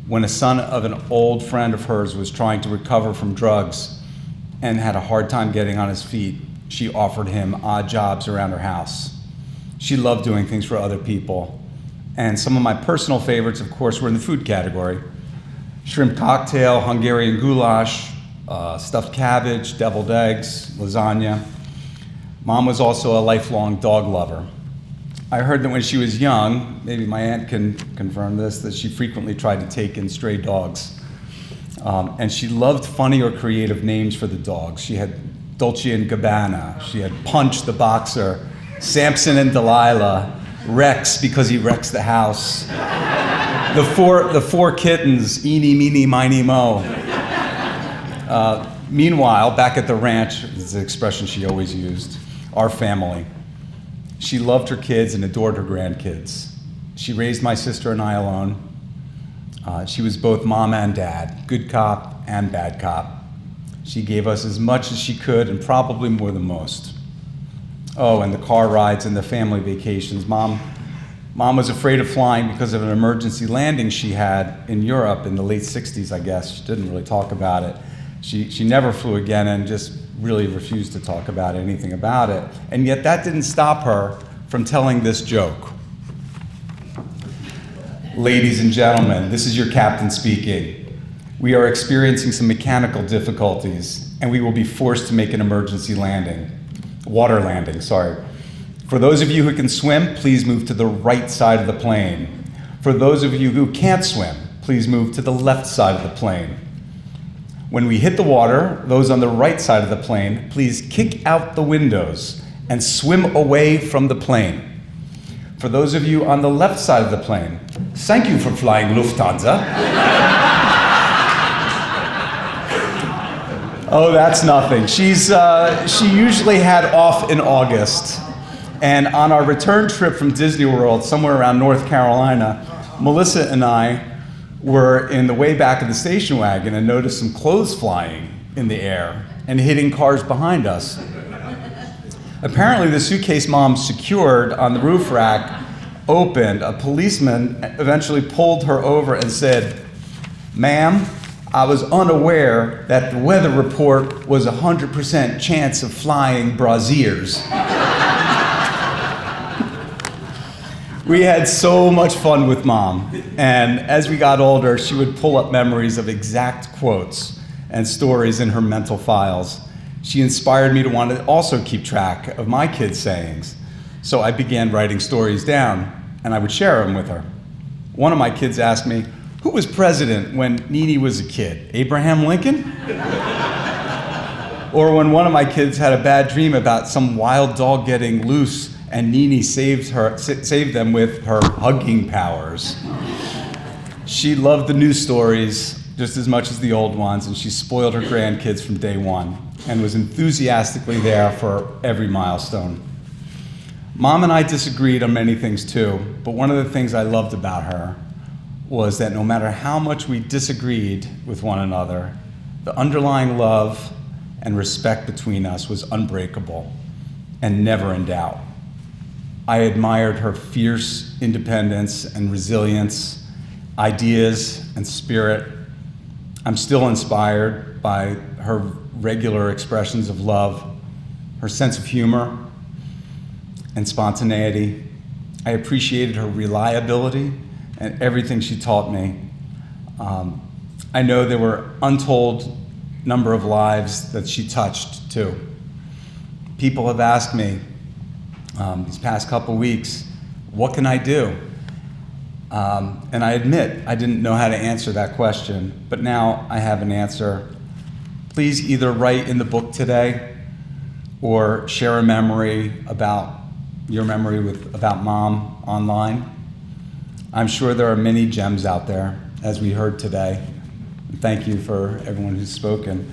when a son of an old friend of hers was trying to recover from drugs and had a hard time getting on his feet, she offered him odd jobs around her house. She loved doing things for other people. And some of my personal favorites, of course, were in the food category. Shrimp cocktail, Hungarian goulash, stuffed cabbage, deviled eggs, lasagna. Mom was also a lifelong dog lover. I heard that when she was young, maybe my aunt can confirm this, that she frequently tried to take in stray dogs. And she loved funny or creative names for the dogs. She had Dolce and Gabbana, she had Punch the boxer, Samson and Delilah, Rex because he wrecks the house, the four kittens, Eeny, Meeny, Miny, Mo. Meanwhile, back at the ranch, this is the expression she always used, our family. She loved her kids and adored her grandkids. She raised my sister and I alone. She was both mom and dad, good cop and bad cop. She gave us as much as she could and probably more than most. Oh, and the car rides and the family vacations. Mom was afraid of flying because of an emergency landing she had in Europe in the late 60s, I guess. She didn't really talk about it. She never flew again and just really refused to talk about anything about it. And yet that didn't stop her from telling this joke. Ladies and gentlemen, this is your captain speaking. We are experiencing some mechanical difficulties and we will be forced to make an emergency landing. Water landing, sorry. For those of you who can swim, please move to the right side of the plane. For those of you who can't swim, please move to the left side of the plane. When we hit the water, those on the right side of the plane, please kick out the windows and swim away from the plane. For those of you on the left side of the plane, thank you for flying Lufthansa. Oh, that's nothing. She usually had off in August. And on our return trip from Disney World, somewhere around North Carolina, Melissa and I were in the way back of the station wagon and noticed some clothes flying in the air and hitting cars behind us. Apparently, the suitcase Mom secured on the roof rack opened. A policeman eventually pulled her over and said, "Ma'am, I was unaware that the weather report was 100% chance of flying brassiers." We had so much fun with Mom, and as we got older, she would pull up memories of exact quotes and stories in her mental files. She inspired me to want to also keep track of my kids' sayings, so I began writing stories down, and I would share them with her. One of my kids asked me, "Who was president when Nene was a kid? Abraham Lincoln?" Or when one of my kids had a bad dream about some wild dog getting loose and Nene saved them with her hugging powers. She loved the news stories just as much as the old ones, and she spoiled her grandkids from day one and was enthusiastically there for every milestone. Mom and I disagreed on many things too, but one of the things I loved about her was that no matter how much we disagreed with one another, the underlying love and respect between us was unbreakable and never in doubt. I admired her fierce independence and resilience, ideas and spirit. I'm still inspired by her regular expressions of love, her sense of humor and spontaneity. I appreciated her reliability and everything she taught me. I know there were untold number of lives that she touched too. People have asked me these past couple weeks, what can I do? And I admit I didn't know how to answer that question, but now I have an answer. Please either write in the book today or share a memory about your memory about Mom online. I'm sure there are many gems out there, as we heard today. Thank you for everyone who's spoken.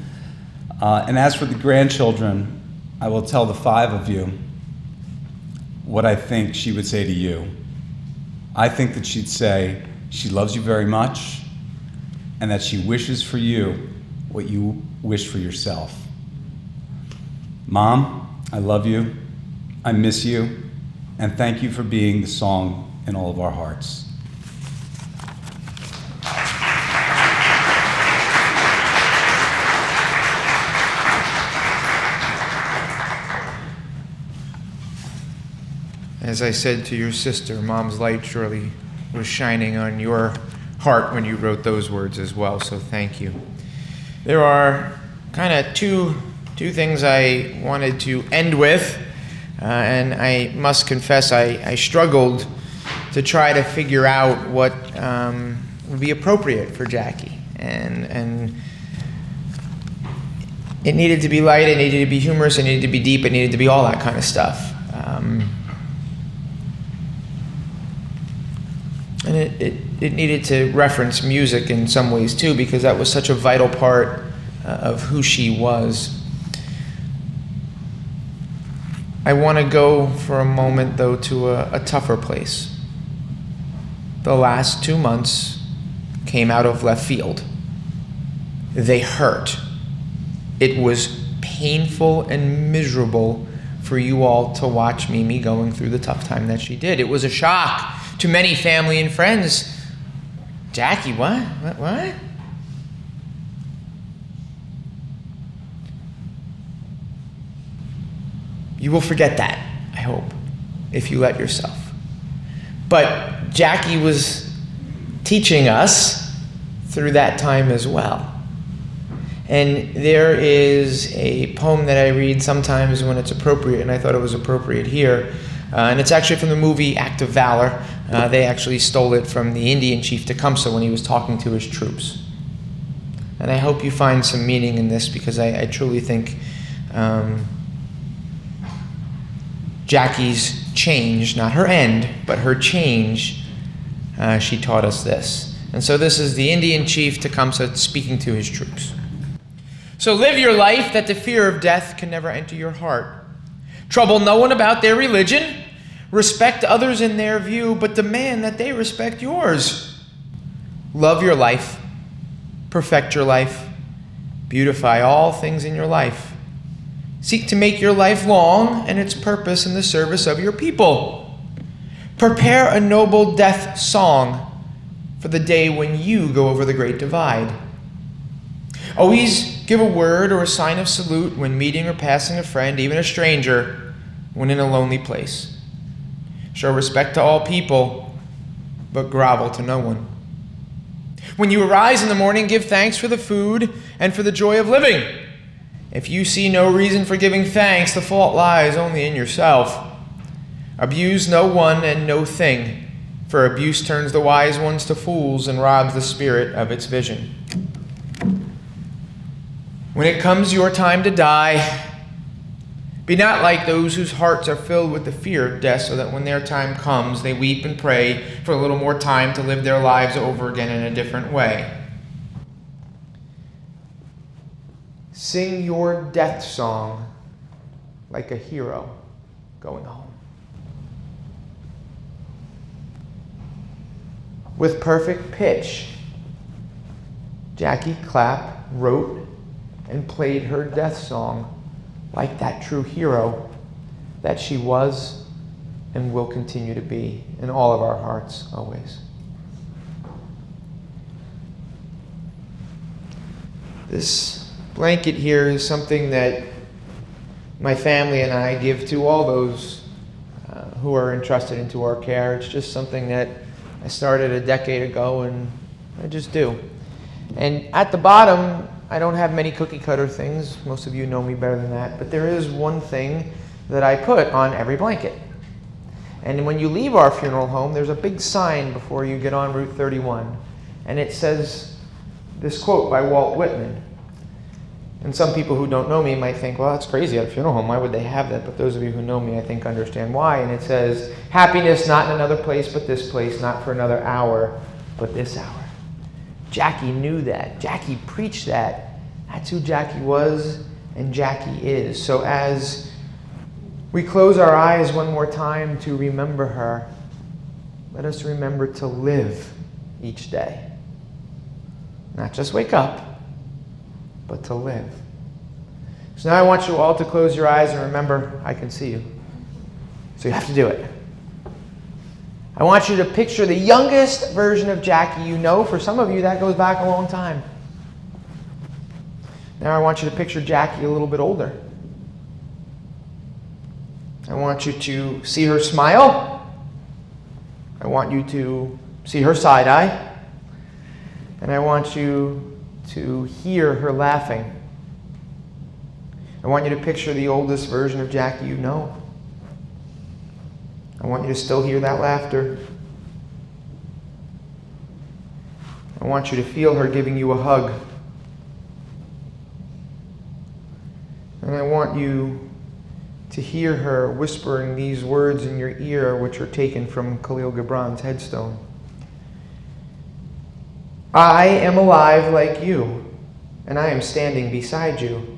And as for the grandchildren, I will tell the 5 of you what I think she would say to you. I think that she'd say she loves you very much and that she wishes for you what you wish for yourself. Mom, I love you, I miss you, and thank you for being the song in all of our hearts. As I said to your sister, Mom's light surely was shining on your heart when you wrote those words as well, so thank you. There are kind of two things I wanted to end with, and I must confess I struggled to try to figure out what would be appropriate for Jackie. And it needed to be light, it needed to be humorous, it needed to be deep, it needed to be all that kind of stuff. And it needed to reference music in some ways too, because that was such a vital part of who she was. I want to go for a moment though to a tougher place. The last 2 months came out of left field. They hurt. It was painful and miserable for you all to watch Mimi going through the tough time that she did. It was a shock to many family and friends. Jackie, what? What? You will forget that, I hope, if you let yourself. But Jackie was teaching us through that time as well. And there is a poem that I read sometimes when it's appropriate, and I thought it was appropriate here. And it's actually from the movie Act of Valor. They actually stole it from the Indian chief Tecumseh when he was talking to his troops. And I hope you find some meaning in this, because I truly think Jackie's change, not her end, but her change, she taught us this. And so this is the Indian chief Tecumseh speaking to his troops. So live your life that the fear of death can never enter your heart. Trouble no one about their religion. Respect others in their view, but demand that they respect yours. Love your life. Perfect your life. Beautify all things in your life. Seek to make your life long and its purpose in the service of your people. Prepare a noble death song for the day when you go over the great divide. Always give a word or a sign of salute when meeting or passing a friend, even a stranger, when in a lonely place. Show respect to all people, but grovel to no one. When you arise in the morning, give thanks for the food and for the joy of living. If you see no reason for giving thanks, the fault lies only in yourself. Abuse no one and no thing, for abuse turns the wise ones to fools and robs the spirit of its vision. When it comes your time to die, be not like those whose hearts are filled with the fear of death, so that when their time comes, they weep and pray for a little more time to live their lives over again in a different way. Sing your death song like a hero going home. With perfect pitch, Jackie Klapp wrote and played her death song like that true hero that she was and will continue to be in all of our hearts always. This blanket here is something that my family and I give to all those who are entrusted into our care. It's just something that I started a decade ago, and I just do. And at the bottom, I don't have many cookie cutter things. Most of you know me better than that. But there is one thing that I put on every blanket. And when you leave our funeral home, there's a big sign before you get on Route 31. And it says this quote by Walt Whitman. And some people who don't know me might think, well, that's crazy at a funeral home. Why would they have that? But those of you who know me, I think, understand why. And it says, happiness not in another place but this place, not for another hour but this hour. Jackie knew that. Jackie preached that. That's who Jackie was and Jackie is. So as we close our eyes one more time to remember her, let us remember to live each day. Not just wake up, but to live. So now I want you all to close your eyes and remember, I can see you. So you have to do it. I want you to picture the youngest version of Jackie you know. For some of you, that goes back a long time. Now I want you to picture Jackie a little bit older. I want you to see her smile. I want you to see her side eye. And I want you to hear her laughing. I want you to picture the oldest version of Jackie you know. I want you to still hear that laughter. I want you to feel her giving you a hug. And I want you to hear her whispering these words in your ear, which are taken from Khalil Gibran's headstone. I am alive like you, and I am standing beside you.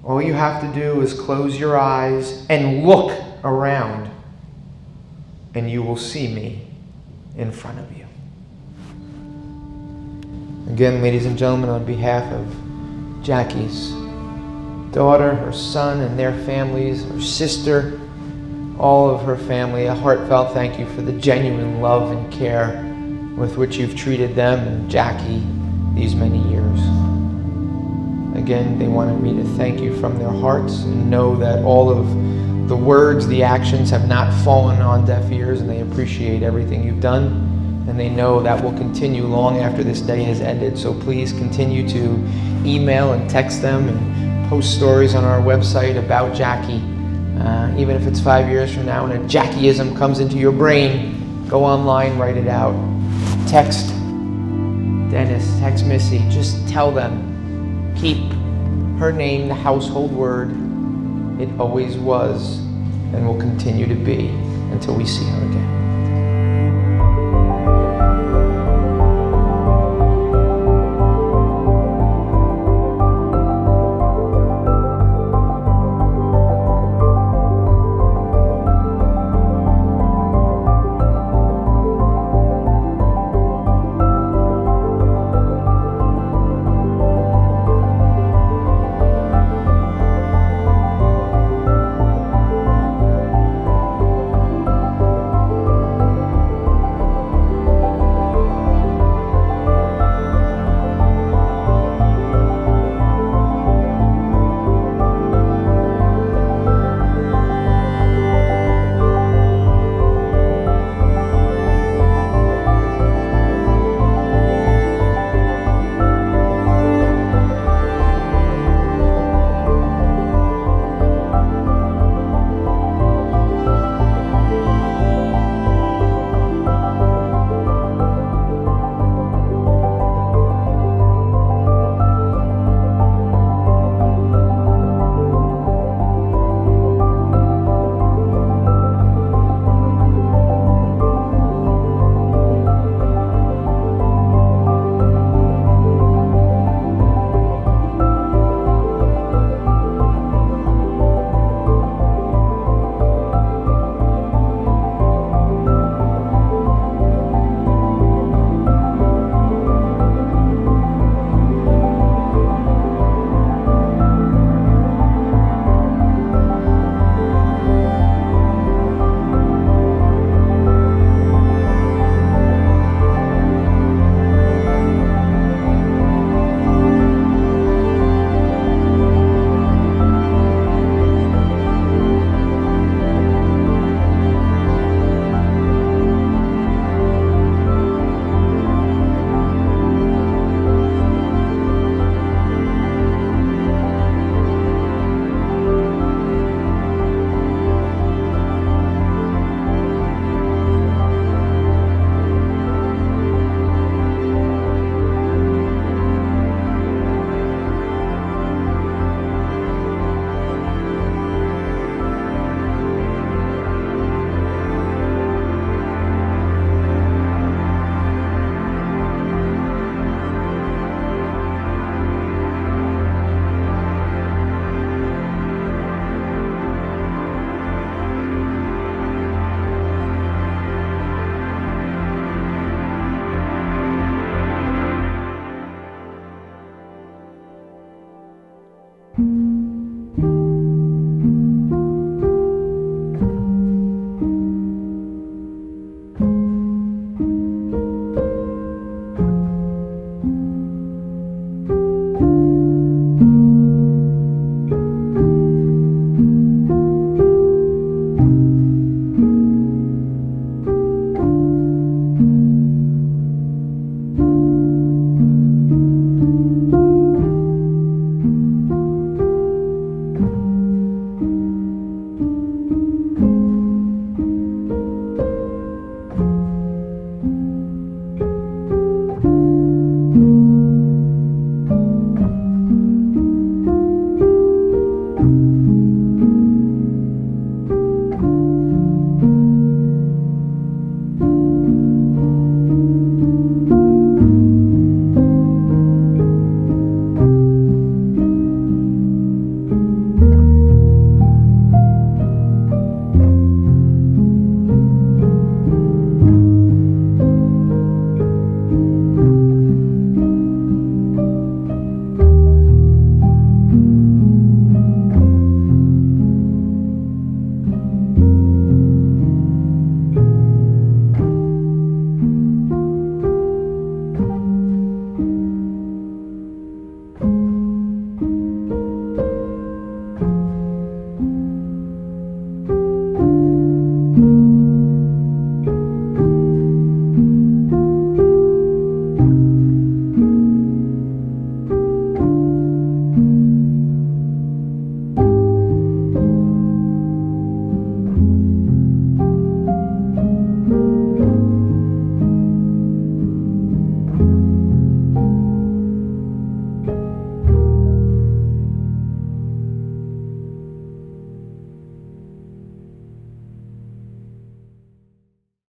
All you have to do is close your eyes and look around, and you will see me in front of you. Again, ladies and gentlemen, on behalf of Jackie's daughter, her son, and their families, her sister, all of her family, a heartfelt thank you for the genuine love and care with which you've treated them and Jackie these many years. Again, they wanted me to thank you from their hearts and know that all of the words, the actions have not fallen on deaf ears, and they appreciate everything you've done, and they know that will continue long after this day has ended. So please continue to email and text them and post stories on our website about Jackie. Even if it's 5 years from now and a Jackieism comes into your brain, go online, write it out. Text Dennis, text Missy, just tell them, keep her name the household word. It always was and will continue to be until we see her again.